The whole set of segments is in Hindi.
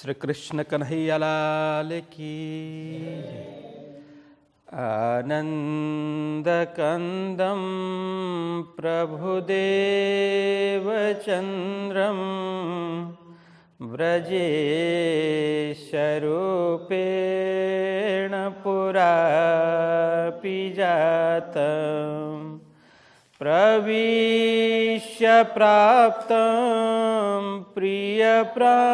श्री कृष्ण कन्हैया लाल की। आनंद कंदम प्रभुदेवचंद्रम व्रजेशरूपेण पुरापि जातम् प्रविश्य प्राप्तं प्रियप्राणनाथं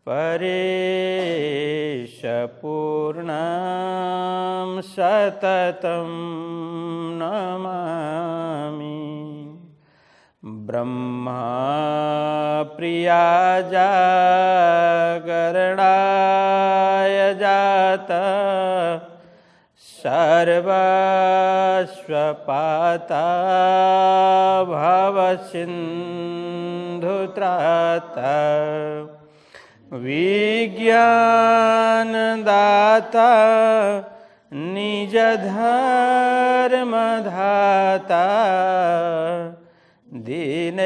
परेशपूर्णां सततं नमामि। ब्रह्मा प्रिया जागरणाय जाता सर्वस्वपाता भवसिन्धुत्राता विज्ञानदाता निजधर्मधाता दीनैकबन्धो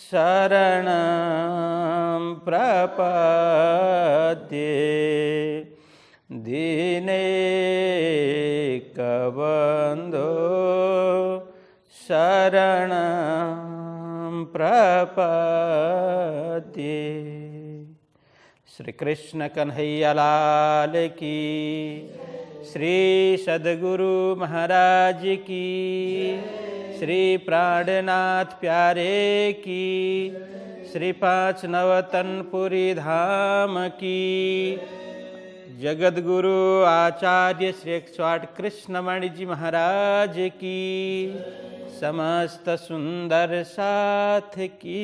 शरणं प्रपद्ये। दीनैकबन्धो शरणं प्रपद्ये। श्री कृष्ण कन्हैया लाल की। श्री सद्गुरु महाराज की। श्री प्राणनाथ प्यारे की। श्री पाँच नवतनपुरी धाम की। जगद्गुरु आचार्य श्री 108 कृष्णमणि जी महाराज की। समस्त सुंदर साथ की।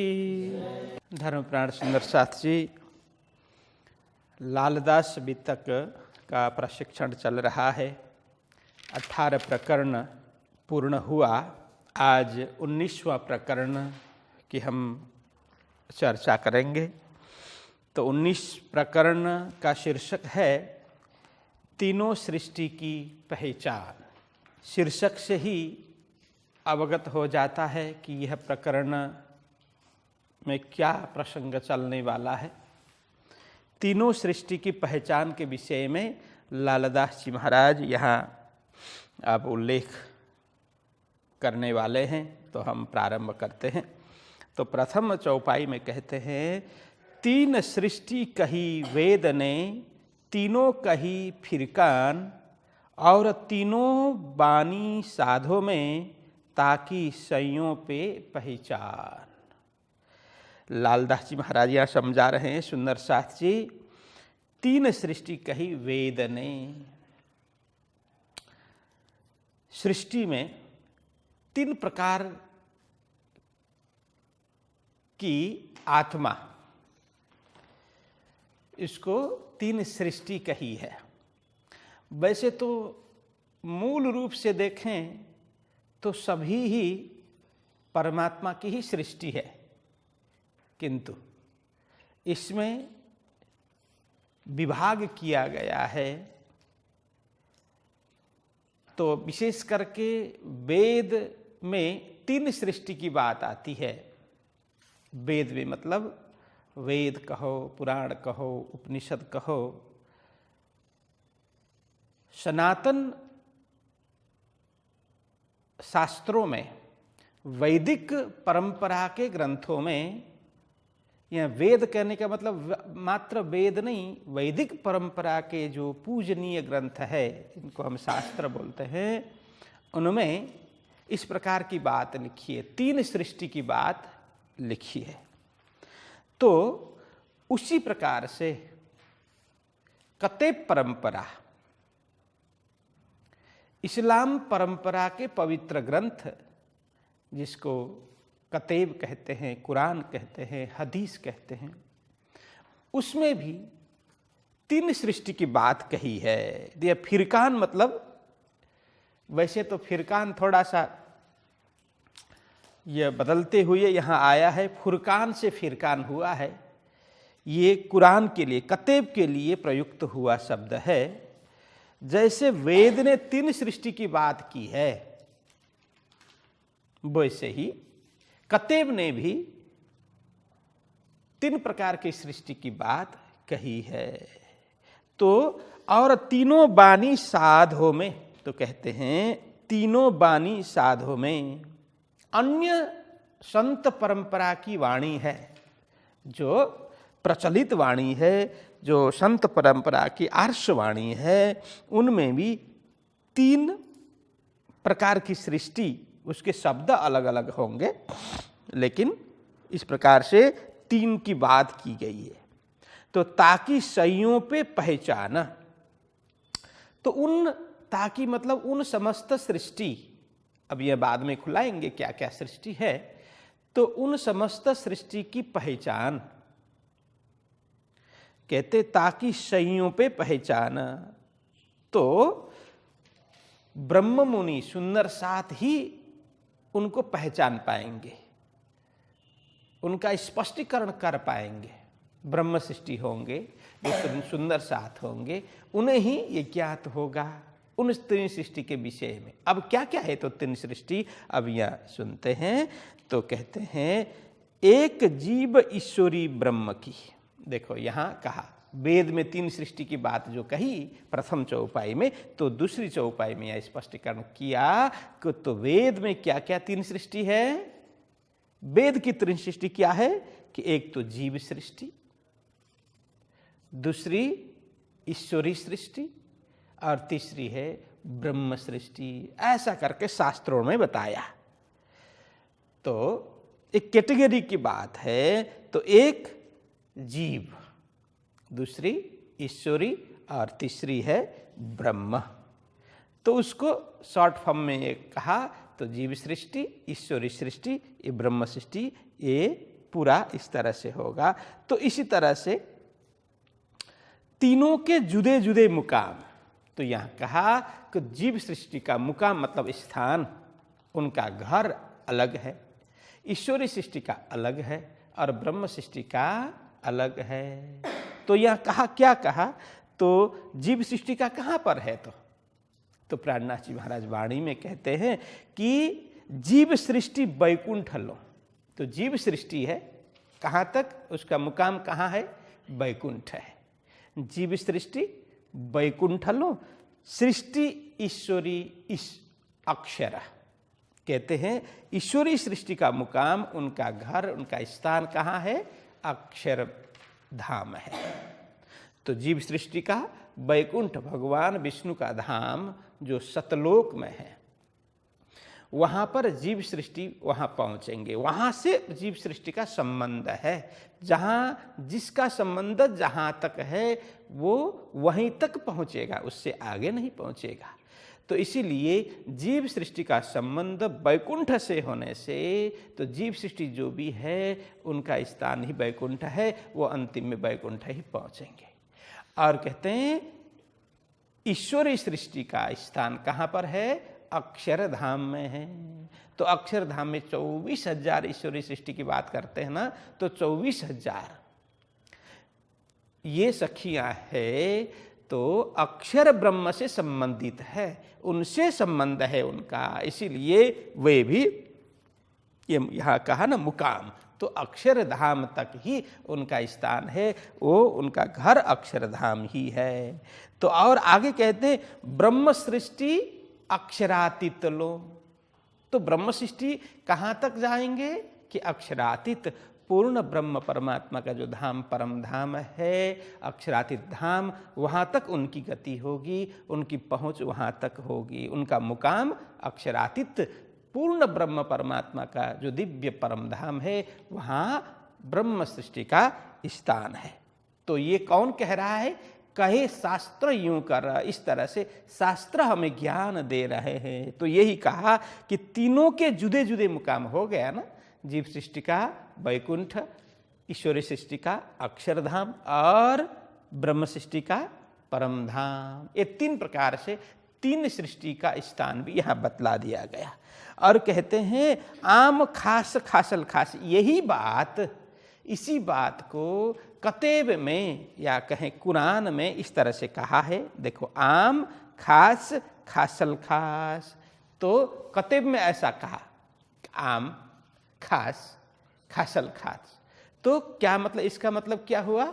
धर्मप्राण सुंदर साथ जी, लालदास वितक का प्रशिक्षण चल रहा है। 18 प्रकरण पूर्ण हुआ। आज 19वां प्रकरण की हम चर्चा करेंगे। तो 19 प्रकरण का शीर्षक है तीनों सृष्टि की पहचान। शीर्षक से ही अवगत हो जाता है कि यह प्रकरण में क्या प्रसंग चलने वाला है। तीनों सृष्टि की पहचान के विषय में लालदास जी महाराज यहाँ अब उल्लेख करने वाले हैं। तो हम प्रारंभ करते हैं। तो प्रथम चौपाई में कहते हैं, तीन सृष्टि कही वेद ने, तीनों कही फिरकान, और तीनों बानी साधो में, ताकि सइयों पे पहचान। लालदास जी महाराज यहाँ समझा रहे हैं सुंदर साथ जी, तीन सृष्टि कही वेद ने। सृष्टि में तीन प्रकार की आत्मा, इसको तीन सृष्टि कही है। वैसे तो मूल रूप से देखें तो सभी ही परमात्मा की ही सृष्टि है, किंतु इसमें विभाग किया गया है। तो विशेष करके वेद में तीन सृष्टि की बात आती है। वेद में मतलब वेद कहो, पुराण कहो, उपनिषद कहो। सनातन शास्त्रों में, वैदिक परंपरा के ग्रंथों में, यह वेद कहने का मतलब मात्र वेद नहीं, वैदिक परंपरा के जो पूजनीय ग्रंथ है, इनको हम शास्त्र बोलते हैं, उनमें इस प्रकार की बात लिखी है, तीन सृष्टि की बात लिखी है। तो उसी प्रकार से कतेब परंपरा, इस्लाम परंपरा के पवित्र ग्रंथ, जिसको कतेब कहते हैं, कुरान कहते हैं, हदीस कहते हैं, उसमें भी तीन सृष्टि की बात कही है। ये फिरकान मतलब, वैसे तो फिरकान थोड़ा सा यह बदलते हुए यहाँ आया है, फुरकान से फिरकान हुआ है। ये कुरान के लिए, कतेब के लिए प्रयुक्त हुआ शब्द है। जैसे वेद ने तीन सृष्टि की बात की है, वैसे ही कतेब ने भी 3 प्रकार की सृष्टि की बात कही है। तो और तीनों बानी साधो में, तो कहते हैं तीनों बानी साधो में अन्य संत परंपरा की वाणी है, जो प्रचलित वाणी है, जो संत परंपरा की आर्ष वाणी है, उनमें भी 3 प्रकार की सृष्टि, उसके शब्द अलग अलग होंगे, लेकिन इस प्रकार से 3 की बात की गई है। तो ताकि सइयों पे पहचाना, तो उन ताकि मतलब उन समस्त सृष्टि, अब यह बाद में खुलाएंगे क्या क्या सृष्टि है, तो उन समस्त सृष्टि की पहचान कहते ताकि सइयों पे पहचाना। तो ब्रह्म मुनि सुंदर साथ ही उनको पहचान पाएंगे, उनका स्पष्टीकरण कर पाएंगे। ब्रह्म सृष्टि होंगे जो सुंदर साथ होंगे, उन्हें ही ये ज्ञात होगा उन 3 सृष्टि के विषय में। अब क्या क्या है तो 3 सृष्टि, अब यह सुनते हैं। तो कहते हैं एक जीव ईश्वरी ब्रह्म की। देखो यहाँ कहा वेद में 3 सृष्टि की बात जो कही प्रथम चौपाई में, तो दूसरी चौपाई में यह स्पष्टीकरण किया कि तो वेद में क्या क्या 3 सृष्टि है। वेद की 3 सृष्टि क्या है कि एक तो जीव सृष्टि, दूसरी ईश्वरी सृष्टि, और तीसरी है ब्रह्म सृष्टि। ऐसा करके शास्त्रों में बताया। तो एक कैटेगरी की बात है, तो एक जीव, दूसरी ईश्वरी और तीसरी है ब्रह्म। तो उसको शॉर्ट फॉर्म में ये कहा, तो जीव सृष्टि, ईश्वरी सृष्टि, ये ब्रह्म सृष्टि, ये पूरा इस तरह से होगा। तो इसी तरह से तीनों के जुदे जुदे मुकाम। तो यहाँ कहा कि जीव सृष्टि का मुकाम मतलब स्थान, उनका घर अलग है, ईश्वरी सृष्टि का अलग है, और ब्रह्म सृष्टि का अलग है। तो यह कहा क्या कहा, तो जीव सृष्टि का कहाँ पर है। तो प्राणनाथ जी महाराज वाणी में कहते हैं कि जीव सृष्टि वैकुंठ लो। तो जीव सृष्टि है कहाँ तक, उसका मुकाम कहाँ है, वैकुंठ है। जीव सृष्टि वैकुंठ लो, सृष्टि ईश्वरी अक्षर। कहते हैं ईश्वरी सृष्टि का मुकाम, उनका घर, उनका स्थान कहाँ है, अक्षर धाम है। तो जीव सृष्टि का वैकुंठ भगवान विष्णु का धाम जो सतलोक में है, वहाँ पर जीव सृष्टि वहाँ पहुँचेंगे। वहाँ से जीव सृष्टि का संबंध है, जहाँ जिसका संबंध जहाँ तक है वो वहीं तक पहुँचेगा, उससे आगे नहीं पहुँचेगा। तो इसीलिए जीव सृष्टि का संबंध वैकुंठ से होने से, तो जीव सृष्टि जो भी है उनका स्थान ही वैकुंठ है, वो अंतिम में वैकुंठ ही पहुँचेंगे। और कहते हैं ईश्वरी सृष्टि का स्थान कहाँ पर है, अक्षरधाम में है। तो अक्षरधाम में 24,000 ईश्वरी सृष्टि की बात करते हैं ना, तो 24,000 ये सखियाँ है, तो अक्षर ब्रह्म से संबंधित है, उनसे संबंध है उनका। इसीलिए वे भी ये यहाँ कहा ना मुकाम, तो अक्षरधाम तक ही उनका स्थान है, वो उनका घर अक्षरधाम ही है। तो और आगे कहते हैं ब्रह्म सृष्टि अक्षरातीत लो। तो ब्रह्म सृष्टि कहाँ तक जाएंगे कि अक्षरातीत, पूर्ण ब्रह्म परमात्मा का जो धाम परम धाम है, अक्षरातीत धाम, वहाँ तक उनकी गति होगी, उनकी पहुँच वहाँ तक होगी। उनका मुकाम अक्षरातीत पूर्ण ब्रह्म परमात्मा का जो दिव्य परम धाम है, वहाँ ब्रह्म सृष्टि का स्थान है। तो ये कौन कह रहा है, कहे शास्त्र यूं कर, इस तरह से शास्त्र हमें ज्ञान दे रहे हैं। तो यही कहा कि तीनों के जुदे जुदे मुकाम हो गया ना, जीव सृष्टि का वैकुंठ, ईश्वरी सृष्टि का अक्षरधाम और ब्रह्म सृष्टि का परम धाम। ये 3 प्रकार से 3 सृष्टि का स्थान भी यहाँ बतला दिया गया। और कहते हैं आम खास खासल खास, यही बात, इसी बात को कतेब में या कहें कुरान में इस तरह से कहा है। देखो आम खास खासल खास, तो कतेब में ऐसा कहा, आम, खास, खासल खास। तो क्या मतलब, इसका मतलब क्या हुआ?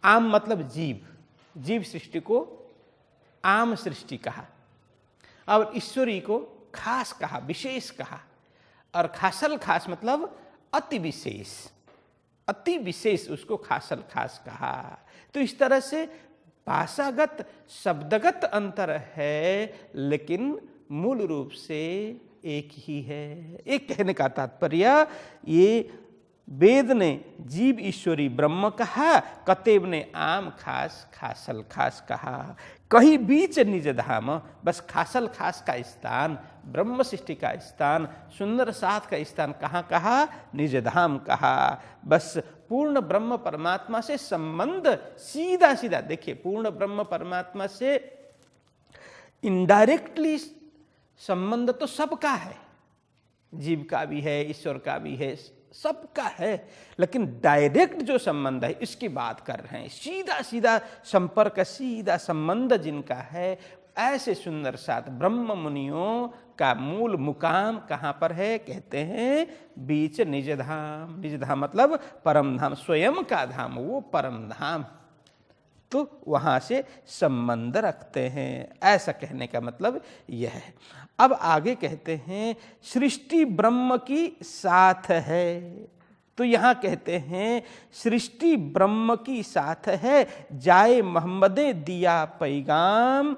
आम मतलब जीव, जीव सृष्टि को आम सृष्टि कहा, और ईश्वरी को खास कहा, विशेष कहा। और खासल खास मतलब अति विशेष, अति विशेष, उसको खासल खास कहा। तो इस तरह से भाषागत शब्दगत अंतर है, लेकिन मूल रूप से एक ही है। एक कहने का तात्पर्य, ये वेद ने जीव ईश्वरी ब्रह्म कहा, कतेब ने आम खास खासल खास कहा। कहीं बीच निज धाम, बस खासल खास का स्थान, ब्रह्म सृष्टि का स्थान, सुंदर साथ का स्थान कहाँ कहा? निज धाम कहा। बस पूर्ण ब्रह्म परमात्मा से संबंध सीधा सीधा, देखिए पूर्ण ब्रह्म परमात्मा से इनडायरेक्टली संबंध तो सबका है, जीव का भी है, ईश्वर का भी है, सबका है, लेकिन डायरेक्ट जो संबंध है इसकी बात कर रहे हैं। सीधा सीधा संपर्क, सीधा संबंध जिनका है, ऐसे सुंदर साथ ब्रह्म मुनियों का मूल मुकाम कहाँ पर है? कहते हैं बीच निज धाम। निज धाम मतलब परम धाम, स्वयं का धाम, वो परम धाम। तो वहाँ से संबंध रखते हैं, ऐसा कहने का मतलब यह है। अब आगे कहते हैं सृष्टि ब्रह्म की साथ है। तो यहाँ कहते हैं सृष्टि ब्रह्म की साथ है, जाए मोहम्मदे दिया पैगाम,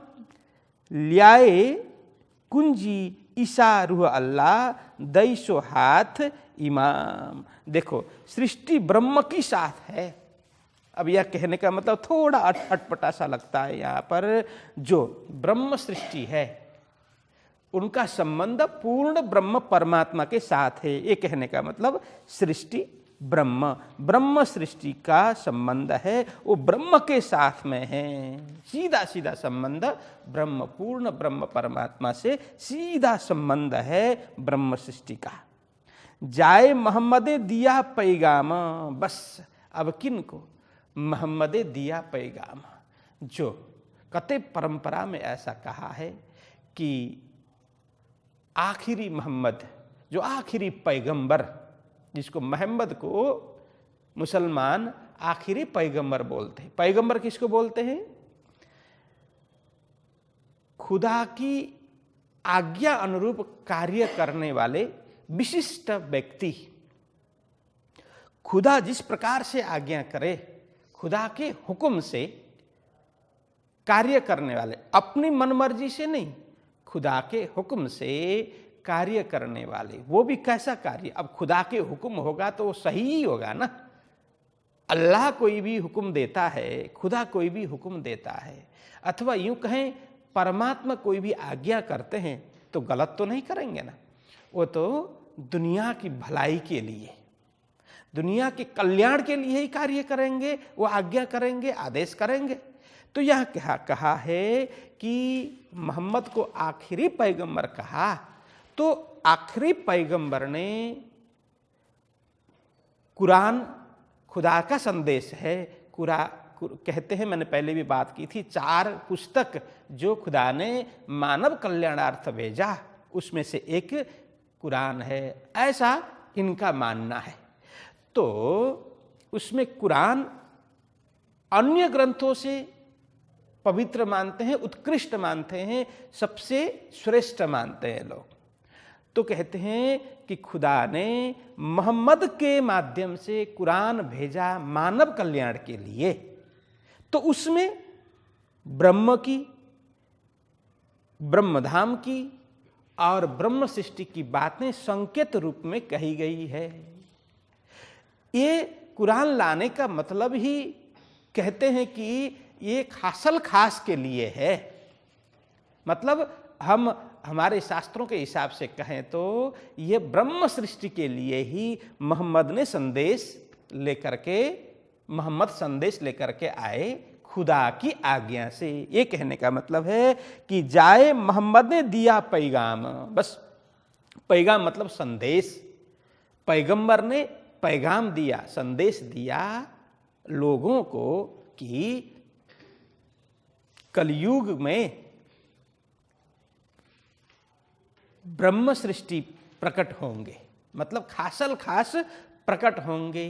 ल्याए कुंजी ईसा रूह अल्लाह, दैसो हाथ इमाम। देखो सृष्टि ब्रह्म की साथ है। अब यह कहने का मतलब थोड़ा अटपटा सा लगता है यहाँ पर। जो ब्रह्म सृष्टि है उनका संबंध पूर्ण ब्रह्म परमात्मा के साथ है, ये कहने का मतलब सृष्टि ब्रह्म, ब्रह्म सृष्टि का संबंध है वो ब्रह्म के साथ में है। सीधा सीधा संबंध ब्रह्म, पूर्ण ब्रह्म परमात्मा से सीधा संबंध है ब्रह्म सृष्टि का। जाए मोहम्मदे दिया पैगाम, बस अब किन को? मोहम्मदे दिया पैगाम। जो कते परंपरा में ऐसा कहा है कि आखिरी मोहम्मद, जो आखिरी पैगंबर, जिसको मोहम्मद को मुसलमान आखिरी पैगंबर बोलते हैं। पैगंबर किसको बोलते हैं? खुदा की आज्ञा अनुरूप कार्य करने वाले विशिष्ट व्यक्ति। खुदा जिस प्रकार से आज्ञा करे, खुदा के हुक्म से कार्य करने वाले, अपनी मनमर्जी से नहीं, खुदा के हुक्म से कार्य करने वाले। वो भी कैसा कार्य? अब खुदा के हुक्म होगा तो वो सही ही होगा ना। अल्लाह कोई भी हुक्म देता है, खुदा कोई भी हुक्म देता है, अथवा यूं कहें परमात्मा कोई भी आज्ञा करते हैं तो गलत तो नहीं करेंगे ना। वो तो दुनिया की भलाई के लिए, दुनिया के कल्याण के लिए ही कार्य करेंगे, वो आज्ञा करेंगे, आदेश करेंगे। तो यह कहा है कि मोहम्मद को आखिरी पैगंबर कहा, तो आखिरी पैगंबर ने कुरान खुदा का संदेश है। कहते हैं, मैंने पहले भी बात की थी, 4 पुस्तक जो खुदा ने मानव कल्याणार्थ भेजा उसमें से एक कुरान है, ऐसा इनका मानना है। तो उसमें कुरान अन्य ग्रंथों से पवित्र मानते हैं, उत्कृष्ट मानते हैं, सबसे श्रेष्ठ मानते हैं लोग। तो कहते हैं कि खुदा ने मोहम्मद के माध्यम से कुरान भेजा मानव कल्याण के लिए। तो उसमें ब्रह्म की, ब्रह्मधाम की और ब्रह्म सृष्टि की बातें संकेत रूप में कही गई है। ये कुरान लाने का मतलब ही कहते हैं कि ये खासल खास के लिए है। मतलब हम हमारे शास्त्रों के हिसाब से कहें तो ये ब्रह्म सृष्टि के लिए ही मोहम्मद ने संदेश लेकर के, मोहम्मद संदेश लेकर के आए खुदा की आज्ञा से। ये कहने का मतलब है कि जाए मोहम्मद ने दिया पैगाम, बस पैगाम मतलब संदेश। पैगंबर ने पैगाम दिया, संदेश दिया लोगों को कि कलयुग में ब्रह्म सृष्टि प्रकट होंगे, मतलब खासल खास प्रकट होंगे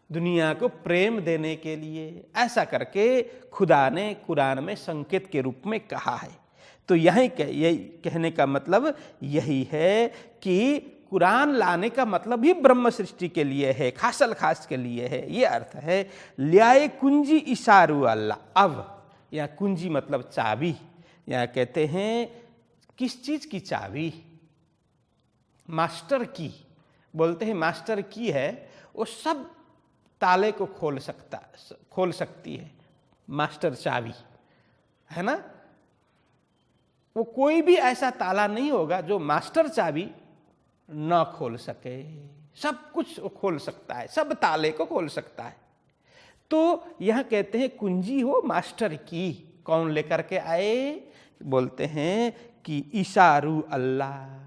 दुनिया को प्रेम देने के लिए, ऐसा करके खुदा ने कुरान में संकेत के रूप में कहा है। तो यही कहने का मतलब यही है कि कुरान लाने का मतलब ही ब्रह्म सृष्टि के लिए है, खासल खास के लिए है। ये अर्थ है ल्याए कुंजी इशारू अल्लाह। अब यहाँ कुंजी मतलब चाबी, यहाँ कहते हैं किस चीज की चाबी? मास्टर की। बोलते हैं मास्टर की है, वो सब ताले को खोल सकती है, मास्टर चाबी है ना। वो कोई भी ऐसा ताला नहीं होगा जो मास्टर चाबी न खोल सके। सब कुछ वो खोल सकता है, सब ताले को खोल सकता है। तो यह कहते हैं कुंजी हो मास्टर की। कौन लेकर के आए? बोलते हैं कि इशारू अल्लाह।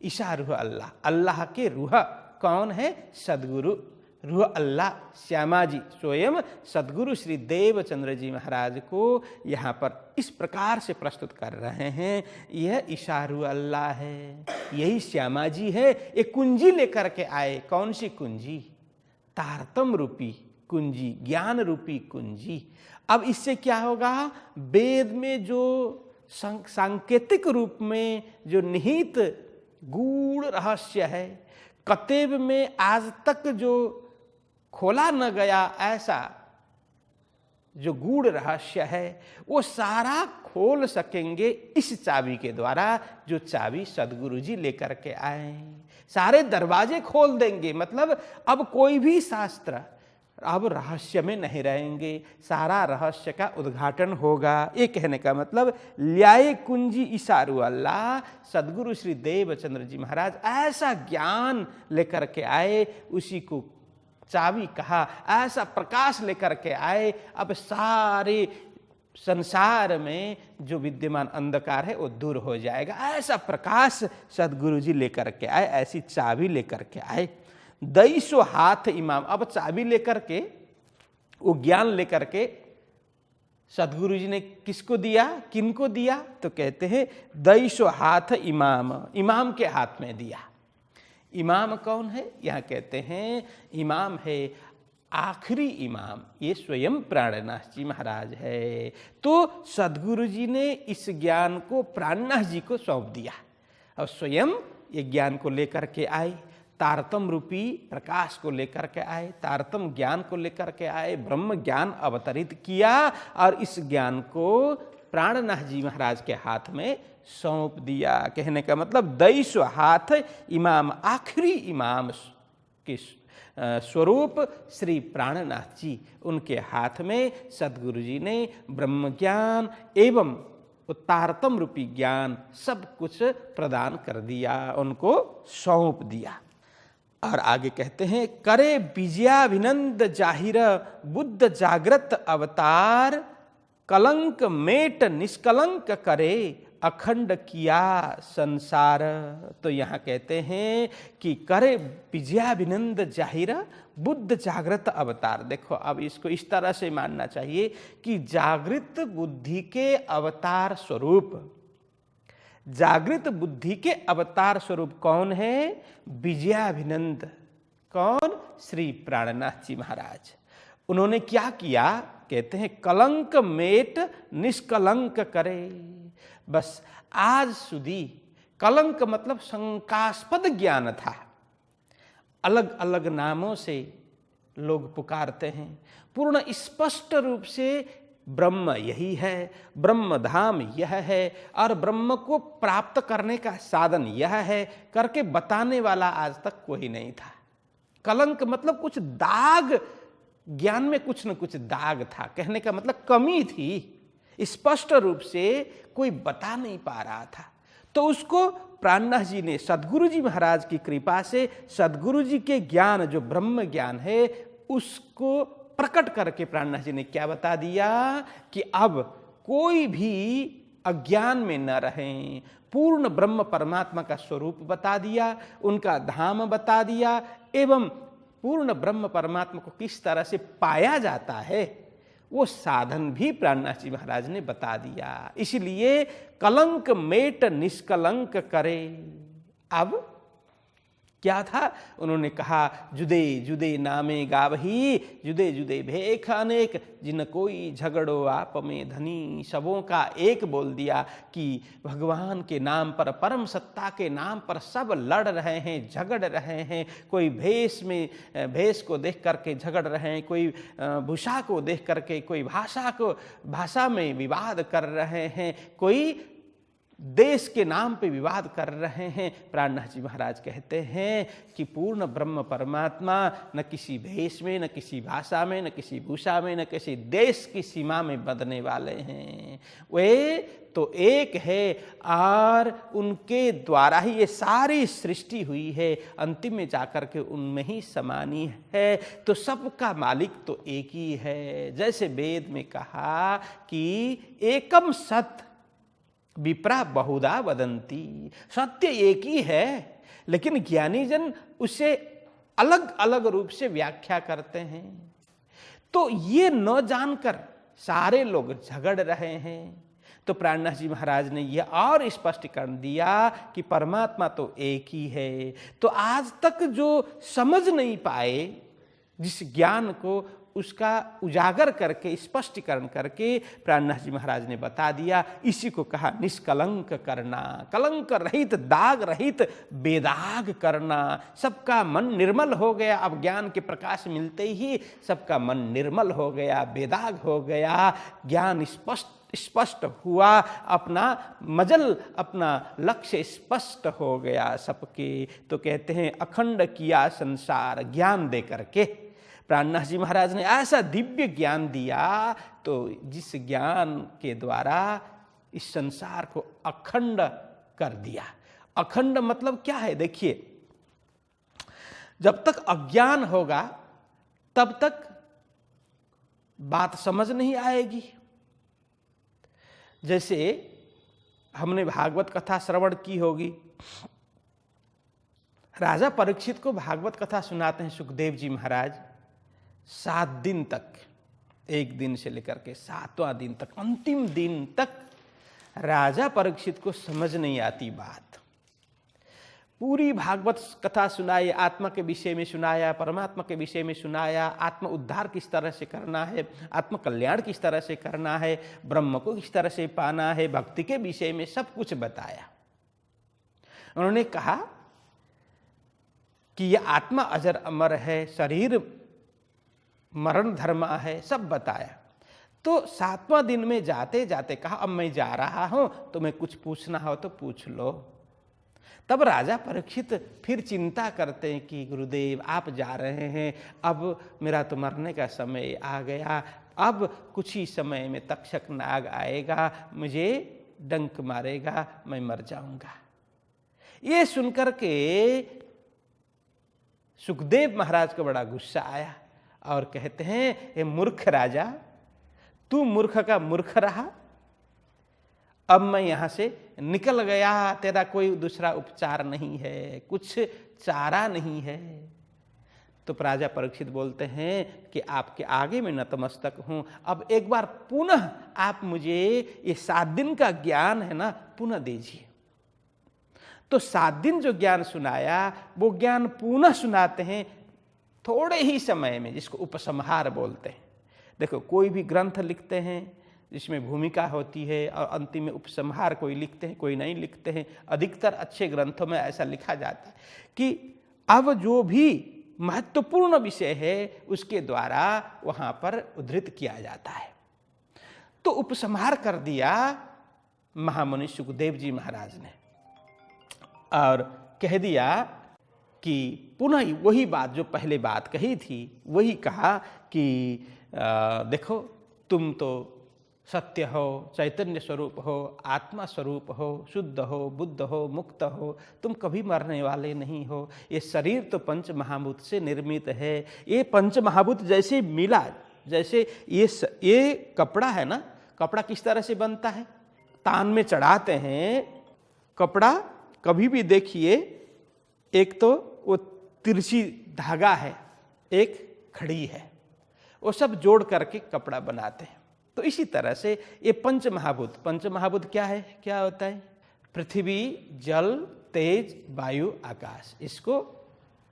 इशारू अल्लाह, अल्लाह के रूह कौन है? सदगुरु रूह अल्लाह श्यामा जी स्वयं सदगुरु श्री देवचंद्र जी महाराज को यहाँ पर इस प्रकार से प्रस्तुत कर रहे हैं। यह इशारू अल्लाह है, यही श्यामा जी है। एक कुंजी लेकर के आए। कौन सी कुंजी? तारतम रूपी कुंजी, ज्ञान रूपी कुंजी। अब इससे क्या होगा? वेद में जो सांकेतिक रूप में जो निहित गूढ़ रहस्य है, कतेब में आज तक जो खोला न गया ऐसा जो गूढ़ रहस्य है, वो सारा खोल सकेंगे इस चाबी के द्वारा, जो चाबी सदगुरु जी लेकर के आए। सारे दरवाजे खोल देंगे। मतलब अब कोई भी शास्त्र अब रहस्य में नहीं रहेंगे, सारा रहस्य का उद्घाटन होगा। ये कहने का मतलब ल्याए कुंजी इशारू अल्लाह, सदगुरु श्री देवचंद्र जी महाराज ऐसा ज्ञान लेकर के आए, उसी को चाबी कहा। ऐसा प्रकाश लेकर के आए, अब सारे संसार में जो विद्यमान अंधकार है वो दूर हो जाएगा। ऐसा प्रकाश सदगुरु जी लेकर के आए, ऐसी चाबी लेकर के आए। 250 हाथ इमाम। अब चाबी लेकर के, वो ज्ञान लेकर के सदगुरु जी ने किसको दिया, किनको दिया? तो कहते हैं 250 हाथ इमाम, इमाम के हाथ में दिया। इमाम कौन है? यहाँ कहते हैं इमाम है आखिरी इमाम, ये स्वयं प्राणनाथ जी महाराज है। तो सदगुरु जी ने इस ज्ञान को प्राणनाथ जी को सौंप दिया और स्वयं ये ज्ञान को लेकर के आए। तारतम रूपी प्रकाश को लेकर के आए, तारतम ज्ञान को लेकर के आए, ब्रह्म ज्ञान अवतरित किया और इस ज्ञान को प्राणनाथ जी महाराज के हाथ में सौंप दिया। कहने का मतलब 250 हाथ इमाम, आखिरी इमाम के स्वरूप श्री प्राणनाथ जी, उनके हाथ में सदगुरु जी ने ब्रह्म ज्ञान एवं तारतम रूपी ज्ञान सब कुछ प्रदान कर दिया, उनको सौंप दिया। और आगे कहते हैं करे विजयाभिनंद जाहिर बुद्ध जागृत अवतार, कलंक मेट निष्कलंक करे अखंड किया संसार। तो यहाँ कहते हैं कि करे विजयाभिनंद जाहिर बुद्ध जागृत अवतार। देखो अब इसको इस तरह से मानना चाहिए कि जागृत बुद्धि के अवतार स्वरूप, जागृत बुद्धि के अवतार स्वरूप कौन है? विजयाभिनंद। कौन? श्री प्राणनाथ जी महाराज। उन्होंने क्या किया? कहते हैं कलंक मेट निष्कलंक करे। बस आज सुधी कलंक मतलब शंकास्पद ज्ञान था, अलग अलग नामों से लोग पुकारते हैं। पूर्ण स्पष्ट रूप से ब्रह्म यही है, ब्रह्म धाम यह है और ब्रह्म को प्राप्त करने का साधन यह है करके बताने वाला आज तक कोई नहीं था। कलंक मतलब कुछ दाग, ज्ञान में कुछ न कुछ दाग था। कहने का मतलब कमी थी, स्पष्ट रूप से कोई बता नहीं पा रहा था। तो उसको प्राणनाथ जी ने सदगुरु जी महाराज की कृपा से, सदगुरु जी के ज्ञान जो ब्रह्म ज्ञान है उसको प्रकट करके प्राणनाथ जी ने क्या बता दिया कि अब कोई भी अज्ञान में न रहें। पूर्ण ब्रह्म परमात्मा का स्वरूप बता दिया, उनका धाम बता दिया एवं पूर्ण ब्रह्म परमात्मा को किस तरह से पाया जाता है वो साधन भी प्राणनाथ जी महाराज ने बता दिया। इसलिए कलंक मेट निष्कलंक करे। अब क्या था? उन्होंने कहा, जुदे जुदे नामे गावही, जुदे जुदे भेख अनेक, जिन कोई झगड़ो आप में धनी। सबों का एक बोल दिया कि भगवान के नाम पर, परम सत्ता के नाम पर सब लड़ रहे हैं, झगड़ रहे हैं। कोई भेष को देख करके झगड़ रहे हैं, कोई भूषा को देख करके, कोई भाषा में विवाद कर रहे हैं, कोई देश के नाम पे विवाद कर रहे हैं। प्राणनाथ जी महाराज कहते हैं कि पूर्ण ब्रह्म परमात्मा न किसी भेष में, न किसी भाषा में, न किसी भूषा में, न किसी देश की सीमा में बंधने वाले हैं। वे तो एक है और उनके द्वारा ही ये सारी सृष्टि हुई है, अंतिम में जाकर के उनमें ही समानी है। तो सबका मालिक तो एक ही है। जैसे वेद में कहा कि एकम सत विप्रा बहुधा वदंती, सत्य एक ही है, लेकिन ज्ञानी जन उसे अलग अलग रूप से व्याख्या करते हैं। तो ये न जानकर सारे लोग झगड़ रहे हैं। तो प्राणनाथ जी महाराज ने यह और स्पष्टीकरण दिया कि परमात्मा तो एक ही है। तो आज तक जो समझ नहीं पाए जिस ज्ञान को, उसका उजागर करके, स्पष्टीकरण करके प्राणनाथ जी महाराज ने बता दिया। इसी को कहा निष्कलंक करना, कलंक रहित, दाग रहित, बेदाग करना। सबका मन निर्मल हो गया। अब ज्ञान के प्रकाश मिलते ही सबका मन निर्मल हो गया, बेदाग हो गया। ज्ञान स्पष्ट हुआ, अपना मजल, अपना लक्ष्य स्पष्ट हो गया सबके। तो कहते हैं अखंड किया संसार ज्ञान दे करके। प्राणनाथ जी महाराज ने ऐसा दिव्य ज्ञान दिया, तो जिस ज्ञान के द्वारा इस संसार को अखंड कर दिया। अखंड मतलब क्या है? देखिए, जब तक अज्ञान होगा तब तक बात समझ नहीं आएगी। जैसे हमने भागवत कथा श्रवण की होगी, राजा परीक्षित को भागवत कथा सुनाते हैं सुखदेव जी महाराज 7 दिन तक, एक दिन से लेकर के 7वां दिन तक, अंतिम दिन तक राजा परीक्षित को समझ नहीं आती बात। पूरी भागवत कथा सुनाई, आत्मा के विषय में सुनाया, परमात्मा के विषय में सुनाया, आत्म उद्धार किस तरह से करना है, आत्म कल्याण किस तरह से करना है, ब्रह्म को किस तरह से पाना है, भक्ति के विषय में सब कुछ बताया। उन्होंने कहा कि यह आत्मा अजर अमर है, शरीर मरण धर्मा है, सब बताया। तो 7वां दिन में जाते जाते कहा, अब मैं जा रहा हूं, तुम्हें कुछ पूछना हो तो पूछ लो। तब राजा परीक्षित फिर चिंता करते हैं कि गुरुदेव आप जा रहे हैं, अब मेरा तो मरने का समय आ गया, अब कुछ ही समय में तक्षक नाग आएगा, मुझे डंक मारेगा, मैं मर जाऊंगा। ये सुनकर के सुखदेव महाराज को बड़ा गुस्सा आया और कहते हैं, ये मूर्ख राजा, तू मूर्ख का मूर्ख रहा, अब मैं यहां से निकल गया, तेरा कोई दूसरा उपचार नहीं है, कुछ चारा नहीं है। तो राजा परीक्षित बोलते हैं कि आपके आगे मैं नतमस्तक हूं, अब एक बार पुनः आप मुझे ये 7 दिन का ज्ञान है ना, पुनः दीजिए। तो 7 दिन जो ज्ञान सुनाया वो ज्ञान पुनः सुनाते हैं थोड़े ही समय में, जिसको उपसंहार बोलते हैं। देखो, कोई भी ग्रंथ लिखते हैं जिसमें भूमिका होती है और अंतिम में उपसंहार कोई लिखते हैं, कोई नहीं लिखते हैं। अधिकतर अच्छे ग्रंथों में ऐसा लिखा जाता है कि अब जो भी महत्वपूर्ण विषय है उसके द्वारा वहां पर उद्धृत किया जाता है। तो उपसंहार कर दिया महामुनि सुखदेव जी महाराज ने और कह दिया कि पुनः वही बात जो पहले बात कही थी वही कहा कि देखो, तुम तो सत्य हो, चैतन्य स्वरूप हो, आत्मा स्वरूप हो, शुद्ध हो, बुद्ध हो, मुक्त हो, तुम कभी मरने वाले नहीं हो। ये शरीर तो पंच महाभूत से निर्मित है। ये पंच महाभूत जैसे मिला, जैसे ये कपड़ा है ना, कपड़ा किस तरह से बनता है? तान में चढ़ाते हैं कपड़ा। कभी भी देखिए, एक तो वो तिरछी धागा है, एक खड़ी है, वो सब जोड़ करके कपड़ा बनाते हैं। तो इसी तरह से ये पंच महाभूत क्या है, क्या होता है? पृथ्वी, जल, तेज, वायु, आकाश। इसको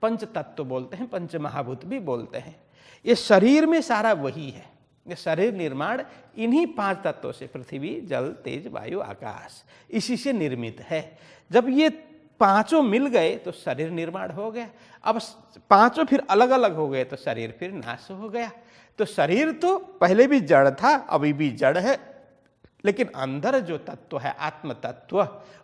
पंच तत्व बोलते हैं, पंच महाभूत भी बोलते हैं। ये शरीर में सारा वही है। ये शरीर निर्माण इन्हीं 5 तत्वों से, पृथ्वी, जल, तेज, वायु, आकाश, इसी से निर्मित है। जब ये 5 मिल गए तो शरीर निर्माण हो गया। अब 5 फिर अलग अलग हो गए तो शरीर फिर नाश हो गया। तो शरीर तो पहले भी जड़ था, अभी भी जड़ है, लेकिन अंदर जो तत्व है, आत्म तत्व,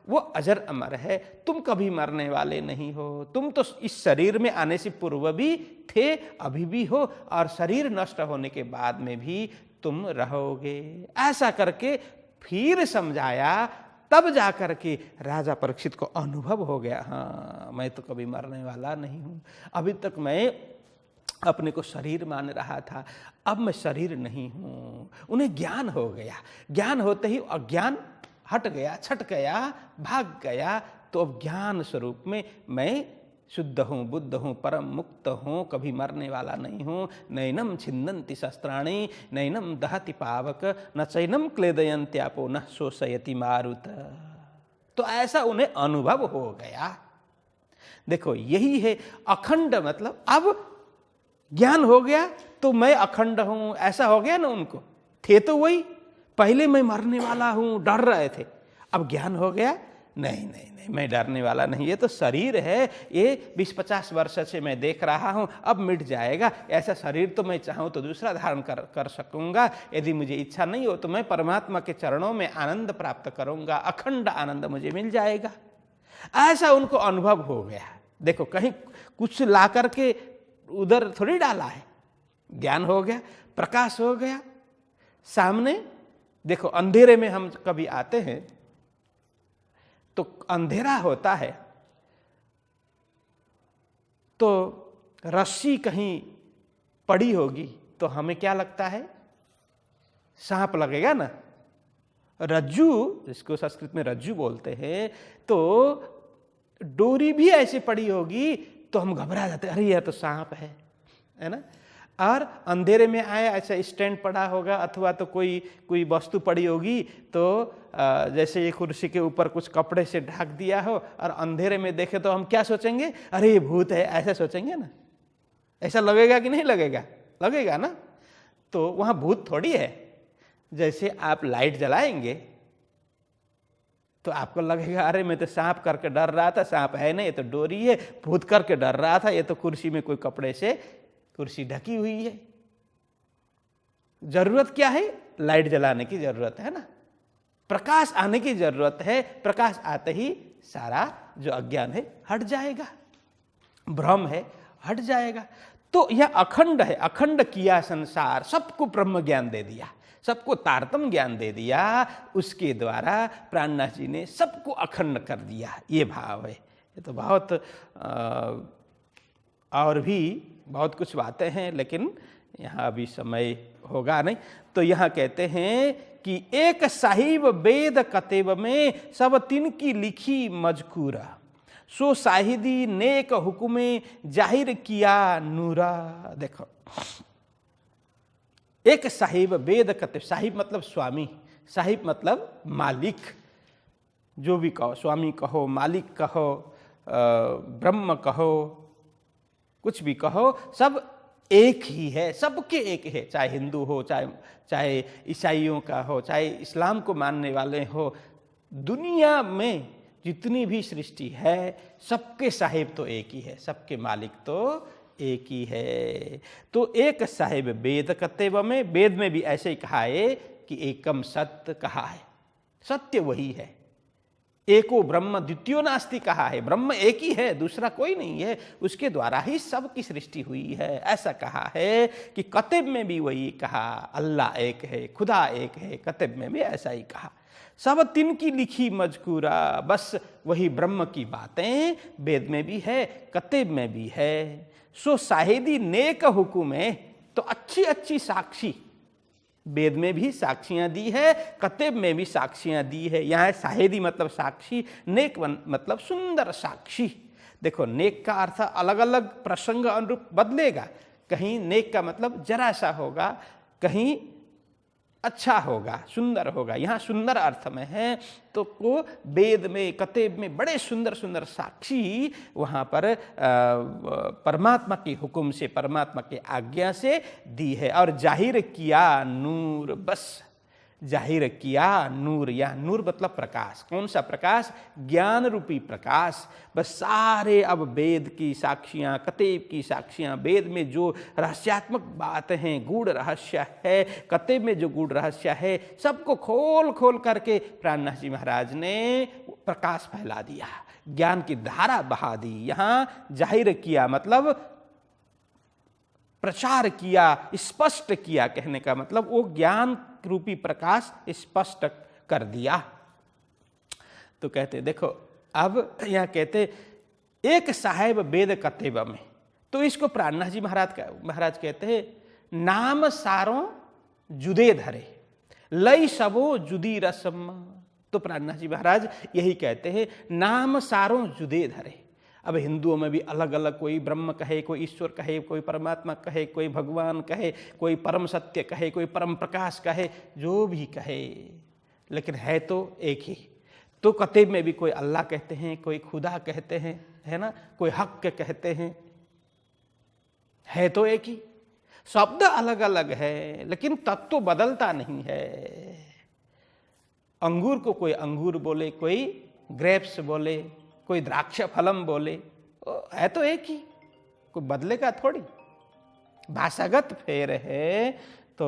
वो अजर अमर है। तुम कभी मरने वाले नहीं हो। तुम तो इस शरीर में आने से पूर्व भी थे, अभी भी हो, और शरीर नष्ट होने के बाद में भी तुम रहोगे। ऐसा करके फिर समझाया, तब जाकर के राजा परीक्षित को अनुभव हो गया, हाँ मैं तो कभी मरने वाला नहीं हूँ। अभी तक मैं अपने को शरीर मान रहा था, अब मैं शरीर नहीं हूँ। उन्हें ज्ञान हो गया। ज्ञान होते ही अज्ञान हट गया, छट गया, भाग गया। तो अब ज्ञान स्वरूप में मैं शुद्ध हूँ, बुद्ध हूँ, परम मुक्त हूँ, कभी मरने वाला नहीं हूँ। नैनम छिन्दन्ति शस्त्राणि नैनम दहति पावक न चैनम क्लेदयन्त्यापो न शोषयति मारुत। तो ऐसा उन्हें अनुभव हो गया। देखो यही है अखंड, मतलब अब ज्ञान हो गया तो मैं अखंड हूँ, ऐसा हो गया ना। उनको थे तो वही, पहले मैं मरने वाला हूँ, डर रहे थे। अब ज्ञान हो गया, नहीं नहीं नहीं, मैं डरने वाला नहीं, ये तो शरीर है, ये 20-50 वर्ष से मैं देख रहा हूँ, अब मिट जाएगा। ऐसा शरीर तो मैं चाहूँ तो दूसरा धारण कर सकूँगा। यदि मुझे इच्छा नहीं हो तो मैं परमात्मा के चरणों में आनंद प्राप्त करूँगा, अखंड आनंद मुझे मिल जाएगा। ऐसा उनको अनुभव हो गया। देखो कहीं कुछ ला करके उधर थोड़ी डाला है। ज्ञान हो गया, प्रकाश हो गया सामने। देखो अंधेरे में हम कभी आते हैं तो अंधेरा होता है, तो रस्सी कहीं पड़ी होगी तो हमें क्या लगता है? सांप लगेगा ना। रज्जू, जिसको संस्कृत में रज्जू बोलते हैं, तो डोरी भी ऐसे पड़ी होगी तो हम घबरा जाते, अरे यह तो सांप है ना। और अंधेरे में आए, ऐसा स्टैंड पड़ा होगा अथवा तो कोई वस्तु पड़ी होगी, तो जैसे ये कुर्सी के ऊपर कुछ कपड़े से ढक दिया हो और अंधेरे में देखे तो हम क्या सोचेंगे? अरे ये भूत है, ऐसा सोचेंगे ना। ऐसा लगेगा कि नहीं लगेगा? लगेगा ना। तो वहाँ भूत थोड़ी है। जैसे आप लाइट जलाएंगे तो आपको लगेगा अरे मैं तो सांप करके डर रहा था, सांप है नहीं, ये तो डोरी है। भूत करके डर रहा था, ये तो कुर्सी में कोई कपड़े से कुर्सी ढकी हुई है। जरूरत क्या है? लाइट जलाने की जरूरत है ना, प्रकाश आने की जरूरत है। प्रकाश आते ही सारा जो अज्ञान है हट जाएगा, भ्रम है हट जाएगा। तो यह अखंड है। अखंड किया संसार, सबको ब्रह्म ज्ञान दे दिया, सबको तारतम ज्ञान दे दिया। उसके द्वारा प्राणनाथ जी ने सबको अखंड कर दिया। ये भाव है। ये तो बहुत और भी बहुत कुछ बातें हैं, लेकिन यहाँ अभी समय होगा नहीं। तो यहाँ कहते हैं कि एक साहिब वेद कतेब में सब तिनकी लिखी मजकूरा, सो साहिदी नेक हुकुमे जाहिर किया नूरा। देखो एक साहिब वेद कतेब, साहिब मतलब स्वामी, साहिब मतलब मालिक, जो भी कहो, स्वामी कहो, मालिक कहो, ब्रह्म कहो, कुछ भी कहो, सब एक ही है, सबके एक है। चाहे हिंदू हो, चाहे ईसाइयों का हो, चाहे इस्लाम को मानने वाले हो, दुनिया में जितनी भी सृष्टि है सबके साहिब तो एक ही है, सबके मालिक तो एक ही है। तो एक साहिब वेद कतेब में, वेद में भी ऐसे ही कहा है कि एकम सत्य कहा है, सत्य वही है। एको ब्रह्म द्वितीयो नास्ति कहा है, ब्रह्म एक ही है, दूसरा कोई नहीं है, उसके द्वारा ही सबकी सृष्टि हुई है। ऐसा कहा है कि कतेब में भी वही कहा, अल्लाह एक है, खुदा एक है। कतेब में भी ऐसा ही कहा, सब तिनकी लिखी मजकूरा, बस वही ब्रह्म की बातें वेद में भी है, कतेब में भी है। सो साहिदी नेक हुकुम है, तो अच्छी अच्छी साक्षी वेद में भी साक्षियां दी है, कतेब में भी साक्षियां दी है। यहाँ साहिदी मतलब साक्षी, नेक मतलब सुंदर साक्षी। देखो नेक का अर्थ अलग अलग प्रसंग अनुरूप बदलेगा। कहीं नेक का मतलब जरा सा होगा, कहीं अच्छा होगा, सुंदर होगा। यहाँ सुंदर अर्थ में है तो वो वेद में, कतेब में बड़े सुंदर सुंदर साक्षी वहाँ पर परमात्मा के हुक्म से, परमात्मा के आज्ञा से दी है। और जाहिर किया नूर, बस जाहिर किया नूर, या नूर मतलब प्रकाश। कौन सा प्रकाश? ज्ञान रूपी प्रकाश। बस सारे अब वेद की साक्षियाँ, कतेब की साक्षियाँ, वेद में जो रहस्यात्मक बातें हैं, गूढ़ रहस्य है, कतेब में जो गूढ़ रहस्य है, सबको खोल खोल करके प्राणनाथ जी महाराज ने प्रकाश फैला दिया, ज्ञान की धारा बहा दी। यहाँ जाहिर किया मतलब प्रचार किया, स्पष्ट किया, कहने का मतलब वो ज्ञान रूपी प्रकाश स्पष्ट कर दिया। तो कहते देखो, अब यहाँ कहते एक साहेब वेद कतेब में, तो इसको प्राणनाथ जी महाराज कहते हैं नाम सारों जुदे धरे लई सबो जुदी रसम। तो प्राणनाथ जी महाराज यही कहते हैं, नाम सारों जुदे धरे। अब हिंदुओं में भी अलग अलग, कोई ब्रह्म कहे, कोई ईश्वर कहे, कोई परमात्मा कहे, कोई भगवान कहे, कोई परम सत्य कहे, कोई परम प्रकाश कहे, जो भी कहे, लेकिन है तो एक ही। तो कतेब में भी कोई अल्लाह कहते हैं, कोई खुदा कहते हैं, है ना, कोई हक कहते हैं, है तो एक ही। शब्द अलग अलग है लेकिन तत्व तो बदलता नहीं है। अंगूर को कोई अंगूर बोले, कोई ग्रेप्स बोले, कोई द्राक्ष फलम बोले, है तो एक ही, कोई बदलेगा थोड़ी, भाषागत फेर है। तो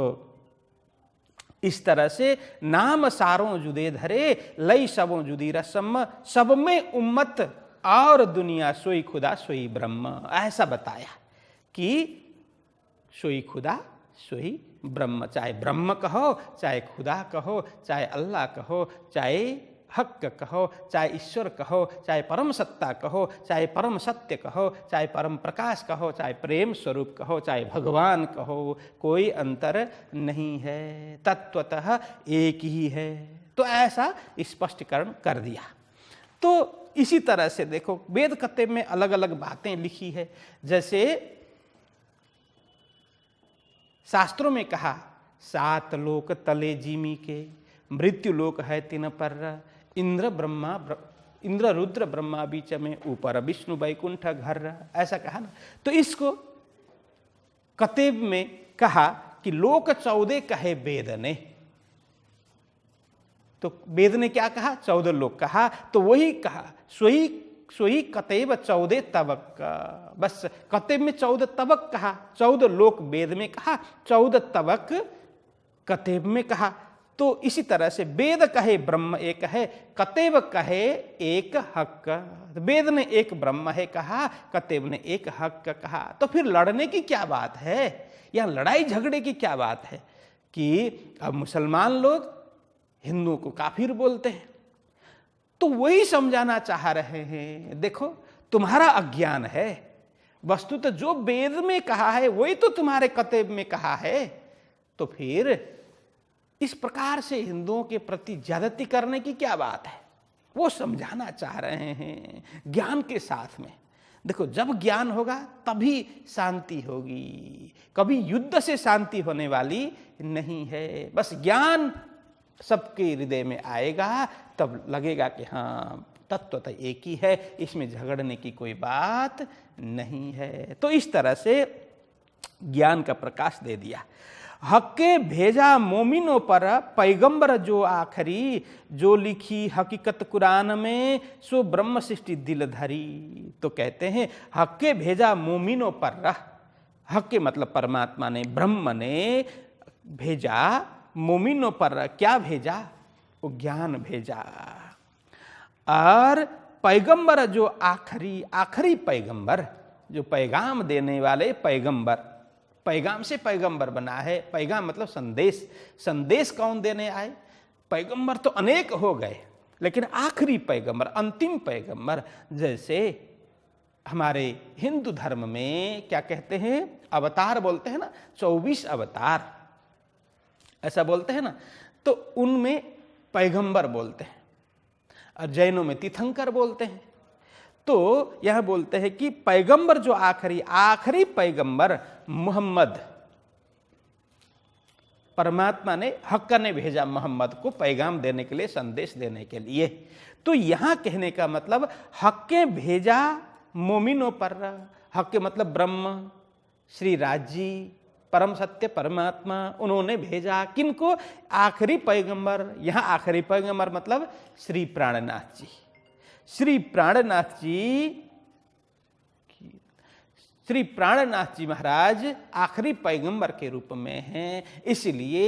इस तरह से नाम सारों जुदे धरे लई सबों जुदी रसम, सब में उम्मत और दुनिया सोई खुदा सोई ब्रह्म। ऐसा बताया कि सोई खुदा सोई ब्रह्म, चाहे ब्रह्म कहो, चाहे खुदा कहो, चाहे अल्लाह कहो, चाहे हक कहो, चाहे ईश्वर कहो, चाहे परम सत्ता कहो, चाहे परम सत्य कहो, चाहे परम प्रकाश कहो, चाहे प्रेम स्वरूप कहो, चाहे भगवान कहो, कोई अंतर नहीं है, तत्वतः एक ही है। तो ऐसा स्पष्टीकरण कर दिया। तो इसी तरह से देखो वेद कतेब में अलग अलग बातें लिखी है। जैसे शास्त्रों में कहा, 7 लोक तले जिमी के, मृत्यु लोक है तिन पर, इंद्र रुद्र ब्रह्मा बीच में, ऊपर विष्णु वैकुंठ घर, ऐसा कहा ना। तो इसको कतेब में कहा कि लोक 14 कहे वेद ने। तो वेद ने क्या कहा? 14 लोक कहा। तो वही कहा, सोई कतेब 14 तबक। बस कतेब में 14 तबक कहा, 14 लोक वेद में कहा, 14 तबक कतेब में कहा। तो इसी तरह से वेद कहे ब्रह्म एक है, कतेब कहे एक हक। वेद ने एक ब्रह्म है कहा, कतेब ने एक हक कहा। तो फिर लड़ने की क्या बात है, या लड़ाई झगड़े की क्या बात है कि अब मुसलमान लोग हिंदुओं को काफिर बोलते हैं। तो वही समझाना चाह रहे हैं, देखो तुम्हारा अज्ञान है, वस्तुतः जो वेद में कहा है वही तो तुम्हारे कतेब में कहा है। तो फिर इस प्रकार से हिंदुओं के प्रति ज्यादती करने की क्या बात है, वो समझाना चाह रहे हैं ज्ञान के साथ में। देखो जब ज्ञान होगा तभी शांति होगी, कभी युद्ध से शांति होने वाली नहीं है। बस ज्ञान सबके हृदय में आएगा तब लगेगा कि हाँ तत्व तो एक ही है, इसमें झगड़ने की कोई बात नहीं है। तो इस तरह से ज्ञान का प्रकाश दे दिया। हक्के भेजा मोमिनों पर पैगंबर जो आखिरी, जो लिखी हकीकत कुरान में सो ब्रह्म सृष्टि दिल धरी। तो कहते हैं हक्के भेजा मोमिनों पर, हक्के मतलब परमात्मा ने, ब्रह्म ने भेजा मोमिनों पर। क्या भेजा? वो ज्ञान भेजा। और पैगंबर जो आखिरी पैगंबर, जो पैगाम देने वाले पैगंबर, पैगाम से पैगंबर बना है। पैगाम मतलब संदेश, संदेश कौन देने आए? पैगंबर तो अनेक हो गए, लेकिन आखिरी पैगंबर, अंतिम पैगंबर। जैसे हमारे हिंदू धर्म में क्या कहते हैं, अवतार बोलते हैं ना, 24 अवतार ऐसा बोलते हैं ना। तो उनमें पैगंबर बोलते हैं, और जैनों में तीर्थंकर बोलते हैं। तो यह बोलते हैं कि पैगंबर जो आखिरी पैगंबर मोहम्मद, परमात्मा ने, हक ने भेजा मोहम्मद को पैगाम देने के लिए, संदेश देने के लिए। तो यहाँ कहने का मतलब हक ने भेजा मोमिनों पर। हक के मतलब ब्रह्म, श्री राजी, परम सत्य परमात्मा, उन्होंने भेजा किनको? आखिरी पैगंबर। यहाँ आखिरी पैगंबर मतलब श्री प्राणनाथ जी। श्री प्राणनाथ जी, श्री प्राणनाथ जी महाराज आखिरी पैगंबर के रूप में हैं, इसलिए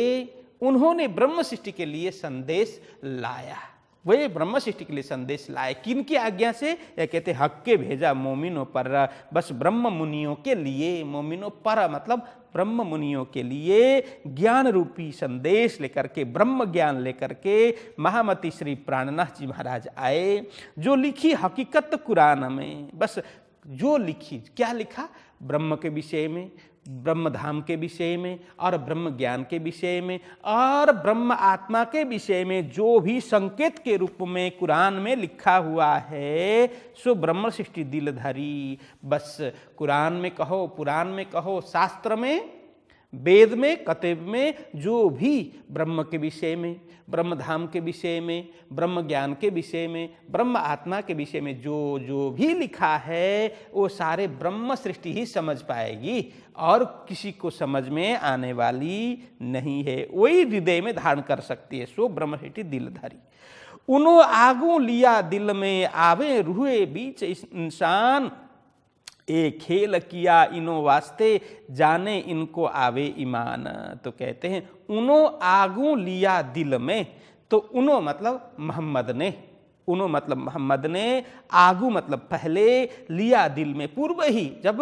उन्होंने ब्रह्म सृष्टि के लिए संदेश लाया। वे ब्रह्म सृष्टि के लिए संदेश लाए किनकी आज्ञा से? यह कहते हक के भेजा मोमिनों पर, बस ब्रह्म मुनियों के लिए। मोमिनों पर मतलब ब्रह्म मुनियों के लिए ज्ञान रूपी संदेश लेकर के, ब्रह्म ज्ञान लेकर के महामती श्री प्राणनाथ जी महाराज आए। जो लिखी हकीकत कुरान में, बस जो लिखी, क्या लिखा? ब्रह्म के विषय में, ब्रह्म धाम के विषय में, और ब्रह्म ज्ञान के विषय में, और ब्रह्म आत्मा के विषय में जो भी संकेत के रूप में कुरान में लिखा हुआ है, सो ब्रह्म सृष्टि दिलधारी। बस कुरान में कहो, पुराण में कहो, शास्त्र में, वेद में, कतब में जो भी ब्रह्म के विषय में, ब्रह्म धाम के विषय में, ब्रह्म ज्ञान के विषय में, ब्रह्म आत्मा के विषय में जो जो भी लिखा है, वो सारे ब्रह्म सृष्टि ही समझ पाएगी और किसी को समझ में आने वाली नहीं है। वही हृदय में धारण कर सकती है। सो ब्रह्म सृष्टि दिलधारी। उनो आगू लिया दिल में, आवे रूहे बीच इंसान, ए खेल किया इनो वास्ते, जाने इनको आवे ईमान। तो कहते हैं उनो आगू लिया दिल में। तो उनो मतलब मोहम्मद ने, उनो मतलब मोहम्मद ने, आगू मतलब पहले, लिया दिल में पूर्व ही, जब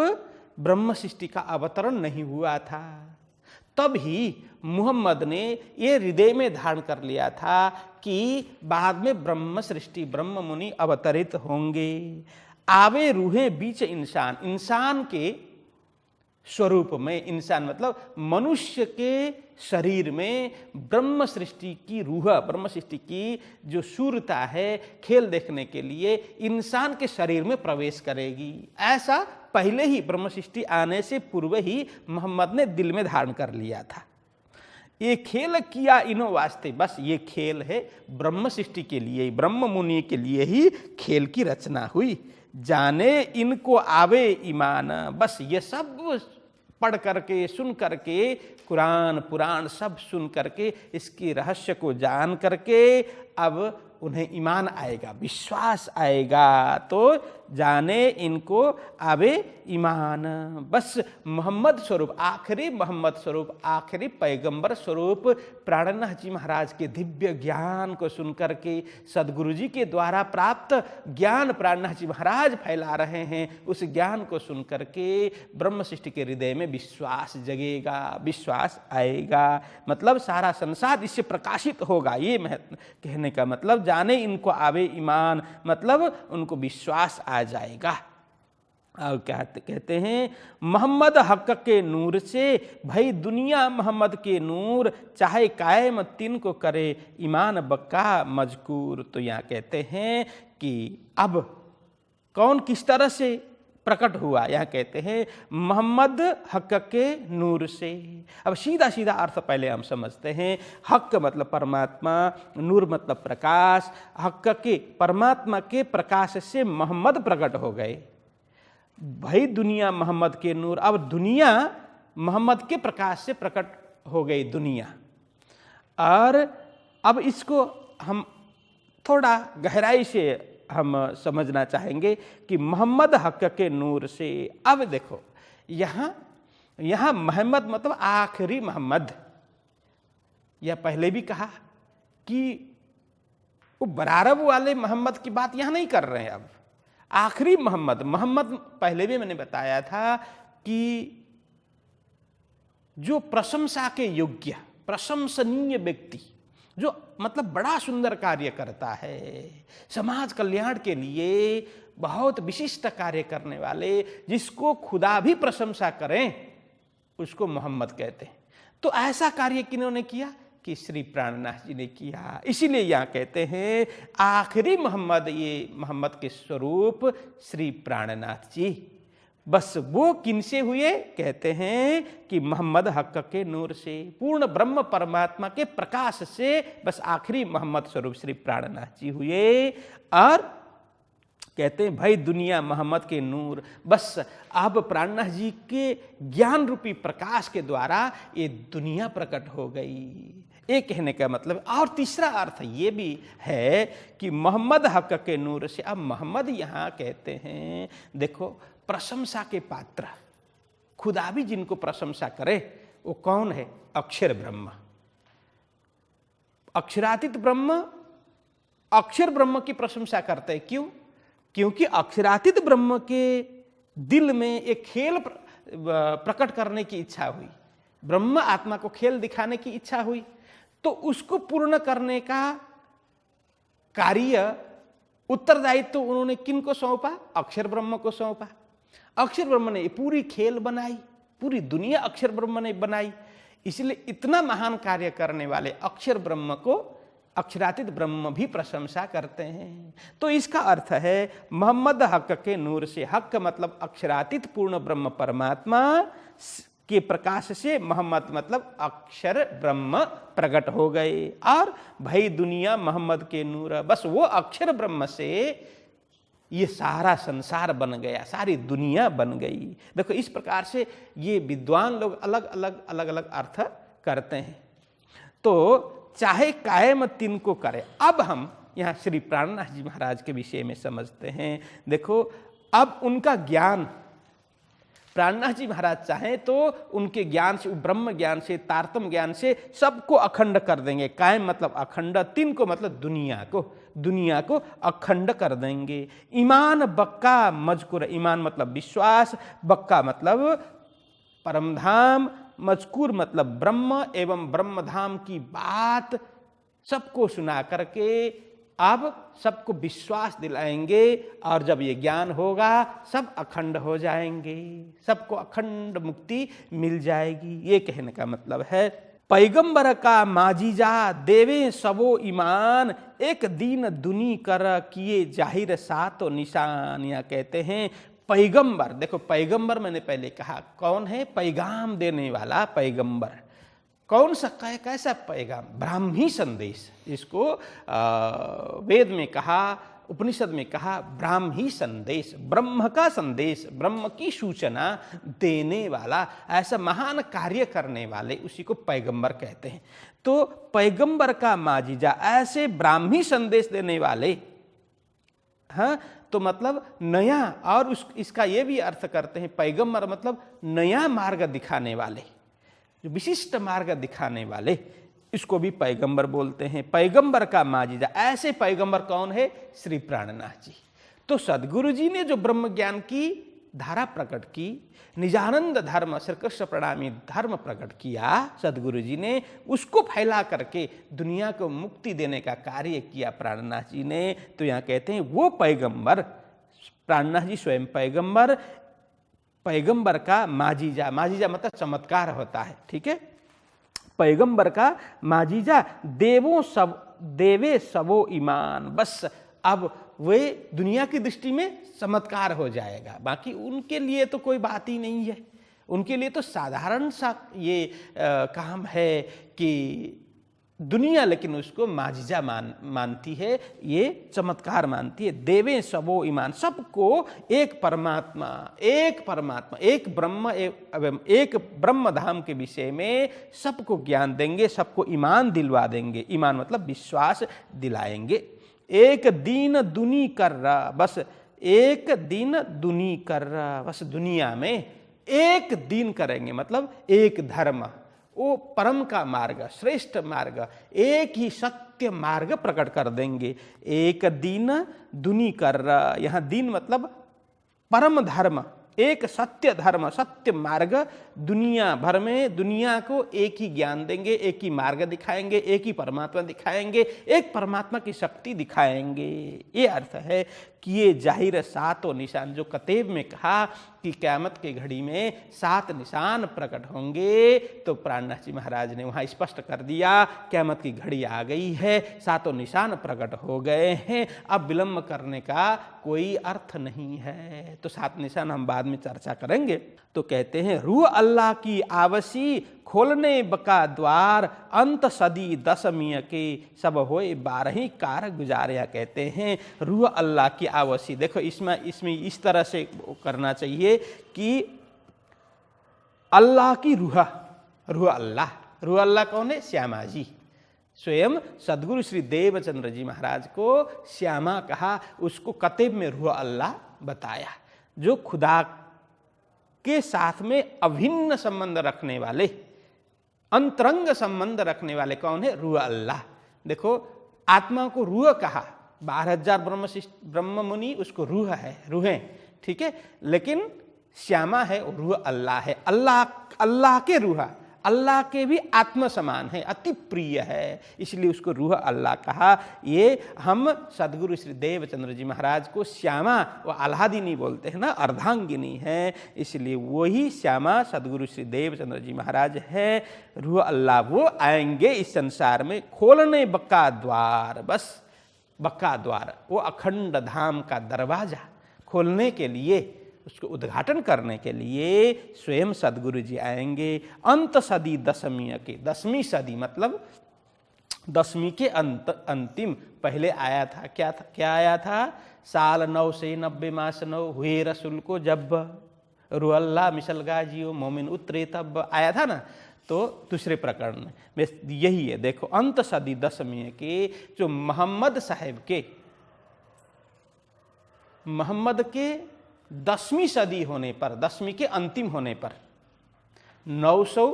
ब्रह्म सृष्टि का अवतरण नहीं हुआ था तब ही मोहम्मद ने ये हृदय में धारण कर लिया था कि बाद में ब्रह्म सृष्टि, ब्रह्म मुनि अवतरित होंगे। आवे रूहे बीच इंसान, इंसान के स्वरूप में, इंसान मतलब मनुष्य के शरीर में ब्रह्म सृष्टि की रूह, ब्रह्म सृष्टि की जो सूरता है खेल देखने के लिए इंसान के शरीर में प्रवेश करेगी। ऐसा पहले ही ब्रह्म सृष्टि आने से पूर्व ही मोहम्मद ने दिल में धारण कर लिया था। ये खेल किया इनो वास्ते, बस ये खेल है ब्रह्म सृष्टि के लिए, ब्रह्म मुनि के लिए ही खेल की रचना हुई। जाने इनको आवे ईमान, बस ये सब पढ़ करके, सुन करके, कुरान पुराण सब सुन करके, इसके रहस्य को जान करके अब उन्हें ईमान आएगा, विश्वास आएगा। तो जाने इनको आवे ईमान, बस मोहम्मद स्वरूप, आखिरी मोहम्मद स्वरूप, आखिरी पैगंबर स्वरूप प्राणनाथ जी महाराज के दिव्य ज्ञान को सुनकर के, सदगुरु जी के द्वारा प्राप्त ज्ञान प्राणनाथ जी महाराज फैला रहे हैं, उस ज्ञान को सुनकर के ब्रह्म सृष्टि के हृदय में विश्वास जगेगा, विश्वास आएगा। मतलब सारा संसार इससे प्रकाशित होगा। ये कहने का मतलब जाने इनको आवे ईमान, मतलब उनको विश्वास आ जाएगा। और क्या कहते हैं? मोहम्मद हक के नूर से, भाई दुनिया मोहम्मद के नूर, चाहे कायम तिन को करे ईमान बक्का मजकूर। तो यहाँ कहते हैं कि अब कौन किस तरह से प्रकट हुआ? यहाँ कहते हैं मोहम्मद हक के नूर से। अब सीधा सीधा अर्थ पहले हम समझते हैं। हक मतलब परमात्मा, नूर मतलब प्रकाश। हक के, परमात्मा के प्रकाश से मोहम्मद प्रकट हो गए। भाई दुनिया मोहम्मद के नूर, अब दुनिया मोहम्मद के प्रकाश से प्रकट हो गई दुनिया। और अब इसको हम थोड़ा गहराई से हम समझना चाहेंगे कि मोहम्मद हक के नूर से। अब देखो यहाँ मोहम्मद मतलब आखिरी मोहम्मद। यह पहले भी कहा कि वो बरारब वाले मोहम्मद की बात यहाँ नहीं कर रहे हैं। अब आखिरी मोहम्मद, मोहम्मद पहले भी मैंने बताया था कि जो प्रशंसा के योग्य, प्रशंसनीय व्यक्ति, जो मतलब बड़ा सुंदर कार्य करता है, समाज कल्याण के लिए बहुत विशिष्ट कार्य करने वाले, जिसको खुदा भी प्रशंसा करें, उसको मोहम्मद कहते हैं। तो ऐसा कार्य किन्होंने किया? कि श्री प्राणनाथ जी ने किया। इसीलिए यहाँ कहते हैं आखिरी मोहम्मद, ये मोहम्मद के स्वरूप श्री प्राणनाथ जी। बस वो किनसे हुए? कहते हैं कि मोहम्मद हक के नूर से, पूर्ण ब्रह्म परमात्मा के प्रकाश से बस आखिरी मोहम्मद स्वरूप श्री प्राणनाथ जी हुए। और कहते हैं भाई दुनिया मोहम्मद के नूर, बस अब प्राणनाथ जी के ज्ञान रूपी प्रकाश के द्वारा ये दुनिया प्रकट हो गई। ये कहने का मतलब, और तीसरा अर्थ ये भी है कि मोहम्मद हक के नूर से, अब मोहम्मद यहाँ कहते हैं देखो प्रशंसा के पात्र, खुदा भी जिनको प्रशंसा करे वो कौन है? अक्षर ब्रह्म, अक्षरातीत ब्रह्म, अक्षर ब्रह्म की प्रशंसा करते हैं। क्यों? क्योंकि अक्षरातीत ब्रह्म के दिल में एक खेल प्रकट करने की इच्छा हुई, ब्रह्म आत्मा को खेल दिखाने की इच्छा हुई, तो उसको पूर्ण करने का कार्य, उत्तरदायित्व तो उन्होंने किन को सौंपा? अक्षर ब्रह्म को सौंपा। अक्षर ब्रह्म ने पूरी खेल बनाई, पूरी दुनिया अक्षर ब्रह्म ने बनाई। इसलिए इतना महान कार्य करने वाले अक्षर ब्रह्म को अक्षरातीत ब्रह्म भी प्रशंसा करते हैं। तो इसका अर्थ है मोहम्मद हक के नूर से, हक मतलब अक्षरातीत पूर्ण ब्रह्म परमात्मा के प्रकाश से मोहम्मद मतलब अक्षर ब्रह्म प्रकट हो गए। और भाई दुनिया मोहम्मद के नूर, बस वो अक्षर ब्रह्म से ये सारा संसार बन गया, सारी दुनिया बन गई। देखो इस प्रकार से ये विद्वान लोग अलग अलग अर्थ करते हैं। तो चाहे कायम तिनको करे। अब हम यहाँ श्री प्राणनाथ जी महाराज के विषय में समझते हैं। देखो अब उनका ज्ञान, प्राणनाथ जी महाराज चाहें तो उनके ज्ञान से, ब्रह्म ज्ञान से, तारतम ज्ञान से सबको अखंड कर देंगे। कायम मतलब अखंड, तीन को मतलब दुनिया को अखंड कर देंगे। ईमान बक्का मजकूर, ईमान मतलब विश्वास, बक्का मतलब परमधाम, मजकूर मतलब ब्रह्म एवं ब्रह्मधाम की बात सबको सुना करके अब सबको विश्वास दिलाएंगे। और जब ये ज्ञान होगा सब अखंड हो जाएंगे, सबको अखंड मुक्ति मिल जाएगी। ये कहने का मतलब है पैगंबर का माजीजा देवे सबो ईमान, एक दीन दुनी कर किए जाहिर सातो निशान। या कहते हैं पैगंबर, देखो पैगंबर मैंने पहले कहा कौन है? पैगाम देने वाला पैगंबर। कौन सा कैसा पैगाम? ब्राह्मी संदेश, इसको वेद में कहा, उपनिषद में कहा ब्राह्मी संदेश, ब्रह्म का संदेश, ब्रह्म की सूचना देने वाला, ऐसा महान कार्य करने वाले उसी को पैगंबर कहते हैं। तो पैगंबर का माजीजा, ऐसे ब्राह्मी संदेश देने वाले, हाँ तो मतलब नया, और इसका ये भी अर्थ करते हैं पैगंबर मतलब नया मार्ग दिखाने वाले, विशिष्ट मार्ग दिखाने वाले, इसको भी पैगंबर बोलते हैं। पैगंबर का माजीजा, ऐसे पैगंबर कौन है? श्री प्राणनाथ जी। तो सदगुरु जी ने जो ब्रह्म ज्ञान की धारा प्रकट की, निजानंद धर्म, श्री कृष्ण प्रणामी धर्म प्रकट किया सदगुरु जी ने, उसको फैला करके दुनिया को मुक्ति देने का कार्य किया प्राणनाथ जी ने। तो यहाँ कहते हैं वो पैगंबर, प्राणनाथ जी स्वयं पैगंबर, पैगंबर का माजीजा, माजीजा मतलब चमत्कार होता है, ठीक है। पैगंबर का माजीजा देवे सबो ईमान, बस अब वे दुनिया की दृष्टि में चमत्कार हो जाएगा। बाकी उनके लिए तो कोई बात ही नहीं है, उनके लिए तो साधारण सा ये काम है कि दुनिया लेकिन उसको माजिजा मानती है, ये चमत्कार मानती है। देवे सबो ईमान, सबको एक परमात्मा, एक ब्रह्म, एक ब्रह्म धाम के विषय में सबको ज्ञान देंगे, सबको ईमान दिलवा देंगे। ईमान मतलब विश्वास दिलाएंगे। एक दीन दुनी कर रहा, बस एक दिन दुनी कर रहा, बस दुनिया में एक दिन करेंगे, मतलब एक धर्म, वो परम का मार्ग, श्रेष्ठ मार्ग, एक ही सत्य मार्ग प्रकट कर देंगे। एक दिन दुनी कर रहा, यहाँ दिन मतलब परम धर्म, एक सत्य धर्म, सत्य मार्ग दुनिया भर में, दुनिया को एक ही ज्ञान देंगे, एक ही मार्ग दिखाएंगे, एक ही परमात्मा दिखाएंगे, एक परमात्मा की शक्ति दिखाएंगे। ये अर्थ है किए जाहिर सातों निशान। जो कतेब में कहा कि क़यामत की घड़ी में 7 निशान प्रकट होंगे, तो प्राणनाथ जी महाराज ने वहाँ स्पष्ट कर दिया क़यामत की घड़ी आ गई है, 7 निशान प्रकट हो गए हैं, अब विलम्ब करने का कोई अर्थ नहीं है। तो 7 निशान हम बाद में चर्चा करेंगे। तो कहते हैं रूह अल्लाह की आवसी, खोलने बका द्वार, अंत सदी दसमीय के, सब होए 12 कार गुजारिया। कहते हैं रूह अल्लाह की आवसी। देखो इसमें इस तरह से करना चाहिए कि अल्लाह की रूह अल्लाह कौन है? श्यामा जी। स्वयं सदगुरु श्री देवचंद्र जी महाराज को श्यामा कहा, उसको कतेब में रूह अल्लाह बताया। जो खुदा के साथ में अभिन्न संबंध रखने वाले, अंतरंग संबंध रखने वाले कौन है? रूह अल्लाह। देखो आत्मा को रूह कहा, 12,000 ब्रह्म मुनि उसको रूह है, रूहें, ठीक है। लेकिन श्यामा है रूह अल्लाह है। अल्लाह के रूह, अल्लाह के भी आत्म समान है, अति प्रिय है, इसलिए उसको रूह अल्लाह कहा। ये हम सदगुरु श्री देवचंद्र जी महाराज को श्यामा व आह्लादिनी बोलते हैं ना, अर्धांगिनी है, इसलिए वही श्यामा सदगुरु श्री देवचंद्र जी महाराज है। रूह अल्लाह वो आएंगे इस संसार में, खोलने बक्का द्वार, बस बक्का द्वार, वो अखंड धाम का दरवाजा खोलने के लिए, उसको उद्घाटन करने के लिए स्वयं सदगुरु जी आएंगे। अंत सदी दसवीं के, 10वीं सदी मतलब 10वीं के अंतिम। पहले आया था क्या आया था? साल 9 से 90 मास 9 हुए रसूल को जब, रूह अल्लाह मिसल गाजियो मोमिन उतरे तब, आया था ना। तो दूसरे प्रकरण में यही है। देखो अंत सदी 10वीं के, जो मोहम्मद साहेब के, मोहम्मद के 10वीं सदी होने पर, 10वीं के अंतिम होने पर 900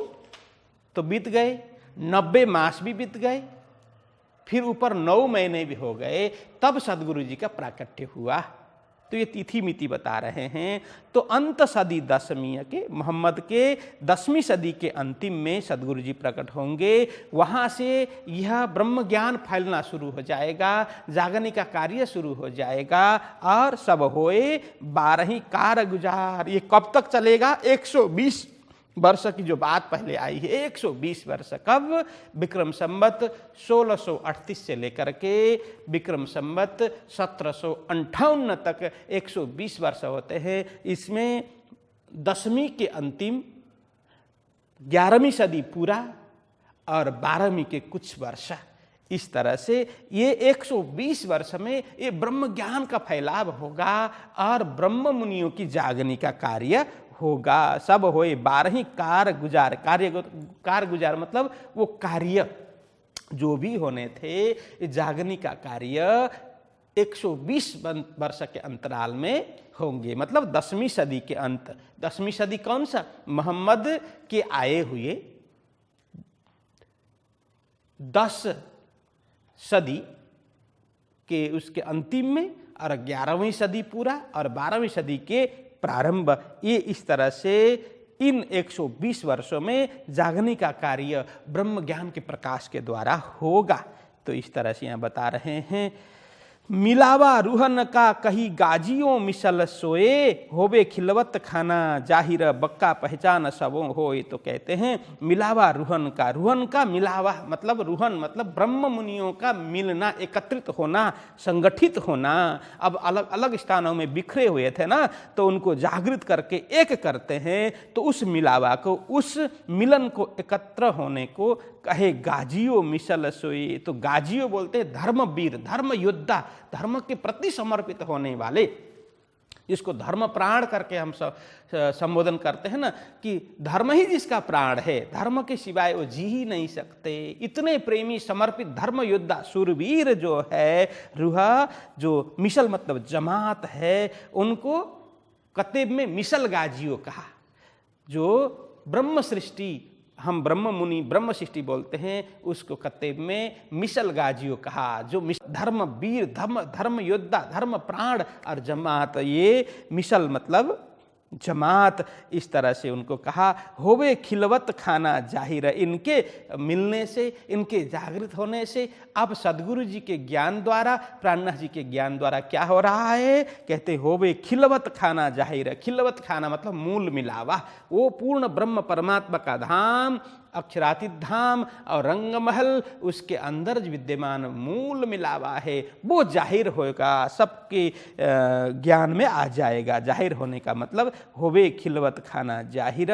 तो बीत गए, 90 मास भी बीत गए, फिर ऊपर 9 महीने भी हो गए, तब सदगुरु जी का प्राकट्य हुआ। तो ये तिथि मिति बता रहे हैं। तो अंत सदी 10वीं के, मोहम्मद के 10वीं सदी के अंतिम में सदगुरु जी प्रकट होंगे। वहाँ से यह ब्रह्म ज्ञान फैलना शुरू हो जाएगा, जागने का कार्य शुरू हो जाएगा, और सब होए 12 कार गुजार। ये कब तक चलेगा? 120 वर्ष की जो बात पहले आई है, 120 वर्ष। कब? विक्रम संवत 1638 से लेकर के विक्रम संवत 1758 तक 120 वर्ष होते हैं। इसमें 10वीं के अंतिम, 11वीं सदी पूरा और 12वीं के कुछ वर्ष, इस तरह से ये 120 वर्ष में ये ब्रह्म ज्ञान का फैलाव होगा और ब्रह्म मुनियों की जागने का कार्य होगा। सब होए 12 कार गुजार। कार गुजार मतलब वो कार्य जो भी होने थे, जागने का कार्य 120 वर्ष के अंतराल में होंगे। मतलब 10वीं सदी के अंत। 10वीं सदी कौन सा? मोहम्मद के आए हुए 10 सदी के उसके अंतिम में, और 11वीं सदी पूरा और 12वीं सदी के प्रारंभ। ये इस तरह से इन 120 वर्षों में जागने का कार्य ब्रह्म ज्ञान के प्रकाश के द्वारा होगा। तो इस तरह से यहाँ बता रहे हैं। मिलावा रूहन का कही गाजियों मिसल सोए, होवे खिलवत खाना जाहिर बक्का पहचान सबों होए। तो कहते हैं मिलावा रूहन का मिलावा मतलब रूहन मतलब ब्रह्म मुनियों का मिलना, एकत्रित होना, संगठित होना। अब अलग अलग स्थानों में बिखरे हुए थे ना, तो उनको जागृत करके एक करते हैं। तो उस मिलावा को, उस मिलन को, एकत्र होने को कहे गाजियो मिसल सोए। तो गाजियो बोलते हैं धर्मवीर, धर्म योद्धा, धर्म के प्रति समर्पित होने वाले, जिसको धर्म प्राण करके हम संबोधन करते हैं ना, कि धर्म ही जिसका प्राण है, धर्म के सिवाय वो जी ही नहीं सकते। इतने प्रेमी समर्पित धर्म योद्धा शूरवीर जो है, रूहा जो मिसल मतलब जमात है, उनको कतेब में मिसल गाजियो कहा। जो ब्रह्म सृष्टि, हम ब्रह्म मुनि ब्रह्म सृष्टि बोलते हैं, उसको कतेब में मिसल गाजियो कहा। जो धर्म वीर, धर्म योद्धा, धर्म प्राण और जमात। ये मिसल मतलब जमात, इस तरह से उनको कहा होवे खिलवत खाना जाहिर। इनके मिलने से, इनके जागृत होने से अब सदगुरु जी के ज्ञान द्वारा, प्राणनाथ जी के ज्ञान द्वारा क्या हो रहा है, कहते होवे खिलवत खाना जाहिर। खिलवत खाना मतलब मूल मिलावा, वो पूर्ण ब्रह्म परमात्मा का धाम, अक्षरातीत धाम और रंगमहल, उसके अंदर जो विद्यमान मूल मिलावा है वो जाहिर होगा, सबके ज्ञान में आ जाएगा। जाहिर होने का मतलब होवे खिलवत खाना जाहिर,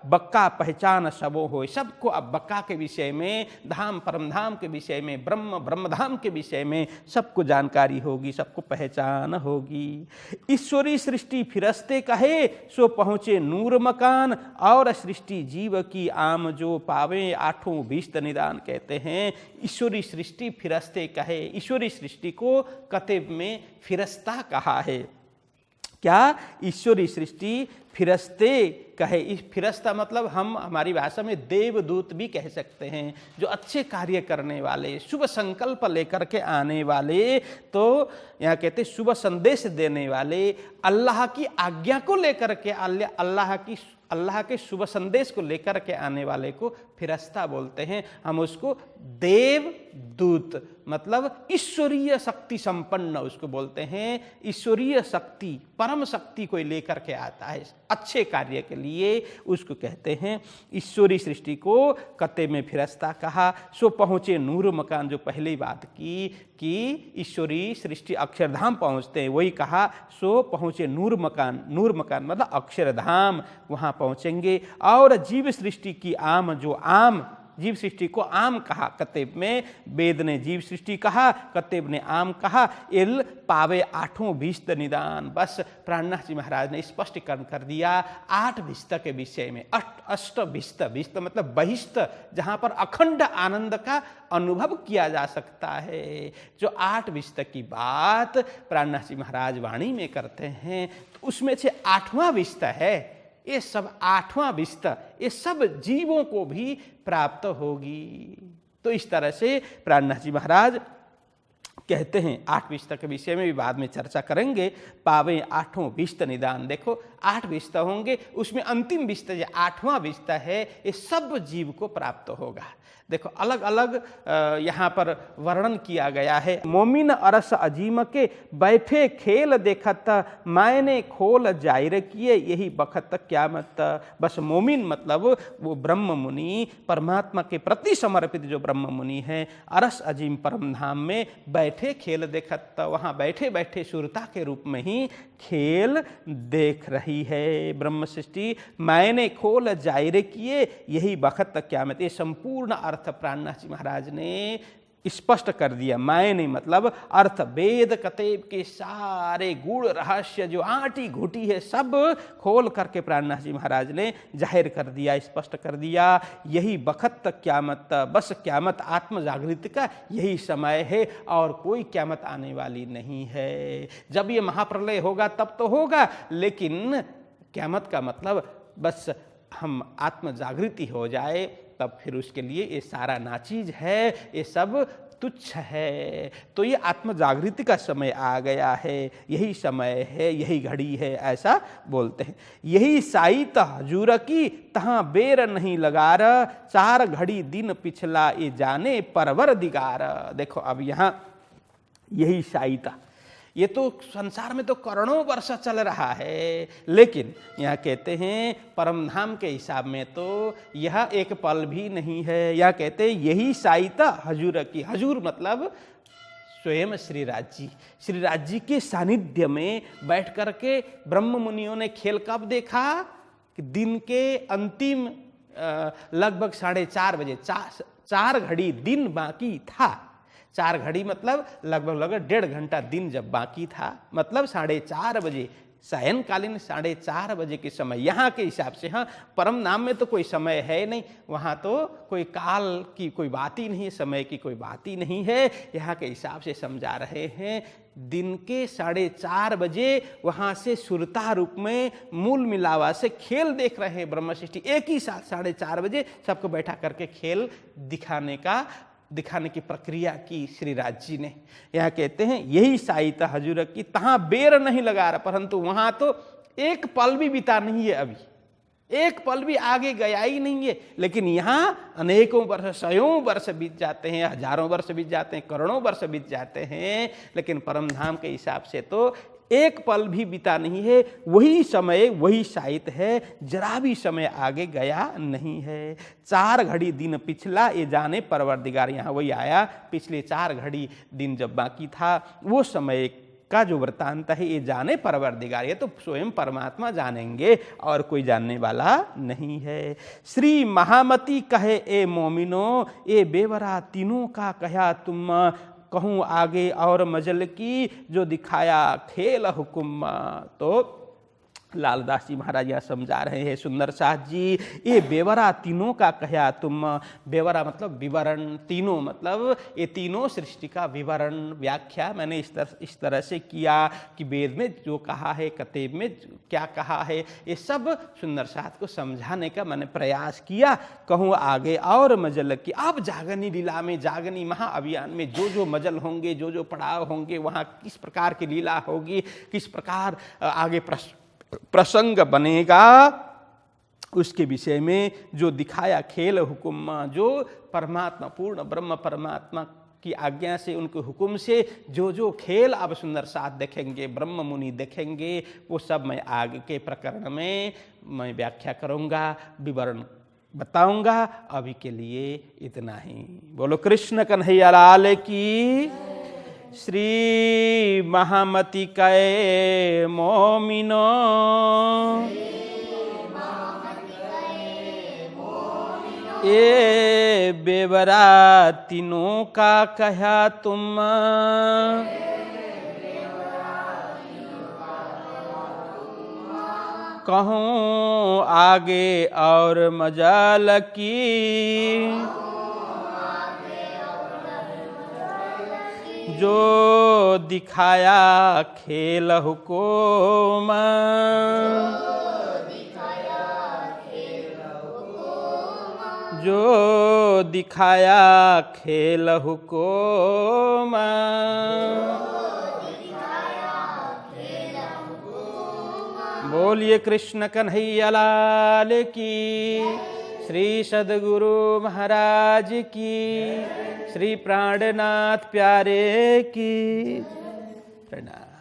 बक्का पहचान सबो हो। सबको अब बक्का के विषय में, धाम परमधाम के विषय में, ब्रह्मधाम के विषय में सबको जानकारी होगी, सबको पहचान होगी। ईश्वरी सृष्टि फिरस्ते कहे सो पहुँचे नूर मकान, और सृष्टि जीव की आम जो पावे आठों भीष्ट निदान। कहते हैं ईश्वरी सृष्टि फिरस्ते कहे, ईश्वरी सृष्टि को कतेब में फिरस्ता कहा है। क्या? ईश्वरी सृष्टि फिरस्ते कहे। इस फिरस्ता मतलब हम हमारी भाषा में देवदूत भी कह सकते हैं, जो अच्छे कार्य करने वाले, शुभ संकल्प लेकर के आने वाले, तो यहाँ कहते शुभ संदेश देने वाले, अल्लाह की आज्ञा को लेकर के, अल्लाह के शुभ संदेश को लेकर के आने वाले को फिरस्ता बोलते हैं। हम उसको देवदूत मतलब ईश्वरीय शक्ति संपन्न उसको बोलते हैं। ईश्वरीय शक्ति, परम शक्ति को लेकर के आता है अच्छे कार्य के लिए, उसको कहते हैं। ईश्वरी सृष्टि को कते में फिरस्ता कहा। सो पहुँचे नूर मकान, जो पहली बात की कि ईश्वरी सृष्टि अक्षरधाम पहुँचते हैं, वही कहा सो पहुँचे नूर मकान। नूर मकान मतलब अक्षरधाम, वहाँ पहुँचेंगे। और जीव सृष्टि की आम, जो आम, जीव सृष्टि को आम कहा कतेब में, वेद ने जीव सृष्टि कहा, कतेब ने आम कहा। इल पावे आठों भीष्ट निदान। बस प्राणनाथ जी महाराज ने स्पष्टीकरण कर दिया 8 भीष्ट के विषय में। अष्ट भीष्ट, भीष्ट मतलब बहिष्ठ, जहाँ पर अखंड आनंद का अनुभव किया जा सकता है। जो 8 भीष्ट की बात प्राणनाथ जी महाराज वाणी में करते हैं, तो उसमें से 8वां भीष्ट है। ये सब 8वां भीष्ट ये सब जीवों को भी प्राप्त होगी। तो इस तरह से प्राणनाथ जी महाराज कहते हैं। 8 भीष्ट के विषय में भी बाद में चर्चा करेंगे। पावे आठों भीष्ट निदान। देखो 8 भीष्ट होंगे, उसमें अंतिम भीष्ट जो 8वां भीष्ट है, ये सब जीव को प्राप्त होगा। देखो अलग अलग यहाँ पर वर्णन किया गया है। मोमिन अरस अजीम के बैठे खेल देखत, मायने खोल जाहिर किए यही बखत क्यामत। बस मोमिन मतलब वो ब्रह्म मुनि, परमात्मा के प्रति समर्पित जो ब्रह्म मुनि है, अरस अजीम परम धाम में बैठे खेल देखत, वहाँ बैठे बैठे सुरता के रूप में ही खेल देख रही है ब्रह्म सृष्टि। मायने खोल जाहिर किए यही बखत क्यामत। ये संपूर्ण अर्थ प्राणनाथ जी महाराज ने स्पष्ट कर दिया। मायने मतलब अर्थ, वेद कतेब के सारे गुण रहस्य जो आटी घुटी है, सब खोल करके प्राणनाथ जी महाराज ने जाहिर कर दिया, स्पष्ट कर दिया। यही बखत क्यामत, बस क्यामत आत्म जागृति का यही समय है और कोई क्यामत आने वाली नहीं है। जब ये महाप्रलय होगा तब तो होगा, लेकिन क्यामत का मतलब बस हम आत्म जागृति हो जाए, तब फिर उसके लिए ये सारा नाचीज है, ये सब तुच्छ है। तो ये आत्म जागृति का समय आ गया है, यही समय है, यही घड़ी है, ऐसा बोलते हैं। यही साइत हजूर की तहाँ बेर नहीं लगार, 4 घड़ी दिन पिछला ये जाने परवर दिगार। देखो अब यहाँ यही साइता, ये तो संसार में तो करोड़ों वर्ष चल रहा है, लेकिन यहाँ कहते हैं परमधाम के हिसाब में तो यह एक पल भी नहीं है। यह कहते हैं यही साइता हजूर की। हजूर मतलब स्वयं श्रीराज जी। श्रीराज जी के सानिध्य में बैठ कर के ब्रह्म मुनियों ने खेल कब देखा कि दिन के अंतिम लगभग 4:30 बजे, 4 घड़ी दिन बाकी था। 4 घड़ी मतलब लगभग 1.5 घंटा दिन जब बाकी था, मतलब 4:30 बजे, सायंकालीन 4:30 बजे के समय यहाँ के हिसाब से। हाँ, परम नाम में तो कोई समय है नहीं, वहाँ तो कोई काल की कोई बात ही नहीं है, समय की कोई बात ही नहीं है। यहाँ के हिसाब से समझा रहे हैं दिन के 4:30 बजे वहाँ से सुरता रूप में मूल मिलावा से खेल देख रहे हैं ब्रह्म सृष्टि। एक ही साथ 4:30 बजे सबको बैठा करके खेल दिखाने की प्रक्रिया की श्रीराज जी ने। यहाँ कहते हैं यही साइता हजूर की तहाँ बेर नहीं लगा रहा, परंतु वहाँ तो एक पल भी बीता नहीं है, अभी एक पल भी आगे गया ही नहीं है। लेकिन यहाँ अनेकों वर्ष, सयों वर्ष बीत जाते हैं, हजारों वर्ष बीत जाते हैं, करोड़ों वर्ष बीत जाते हैं, लेकिन परम धाम के हिसाब से तो एक पल भी बीता नहीं है। वही समय वही शायद है, जरा भी समय आगे गया नहीं है। 4 घड़ी दिन पिछला ये जाने परवरदिगार, यहाँ वही आया, पिछले 4 घड़ी दिन जब बाकी था वो समय का जो वृत्तांत है ये जाने परवरदिगार, ये तो स्वयं परमात्मा जानेंगे और कोई जानने वाला नहीं है। श्री महामती कहे ए मोमिनो, ए बेवरा तीनों का कहा तुम, कहूँ आगे और मजल की जो दिखाया खेल हुकुम। तो लालदास जी महाराज यहाँ समझा रहे हैं सुंदर साथ जी, ये बेवरा तीनों का कहा तुम। बेवरा मतलब विवरण, तीनों मतलब ये तीनों सृष्टि का विवरण, व्याख्या मैंने इस तरह से किया कि वेद में जो कहा है, कतेब में क्या कहा है, ये सब सुंदर साथ को समझाने का मैंने प्रयास किया। कहूँ आगे और मजल की, अब जागनी लीला में, जागनी महाअभियान में जो जो मजल होंगे, जो जो पड़ाव होंगे, वहाँ किस प्रकार की लीला होगी, किस प्रकार आगे प्रसंग बनेगा, उसके विषय में जो दिखाया खेल हुकुम, जो परमात्मा पूर्ण ब्रह्म परमात्मा की आज्ञा से, उनके हुक्म से जो जो खेल अब सुंदर साथ देखेंगे, ब्रह्म मुनि देखेंगे, वो सब मैं आगे के प्रकरण में मैं व्याख्या करूँगा, विवरण बताऊँगा। अभी के लिए इतना ही। बोलो कृष्ण कन्हैया लाल की। श्री महामती कै मोमिनो, ये बेवरा तीनों का कहा तुम, कहूँ आगे और मजाल की, जो दिखाया खेल हुकुम, जो दिखाया खेल हुकुम। बोलिए कृष्ण कन्हैया लाल की। श्री सद्गुरु महाराज की, श्री प्राणनाथ प्यारे की प्रणाम।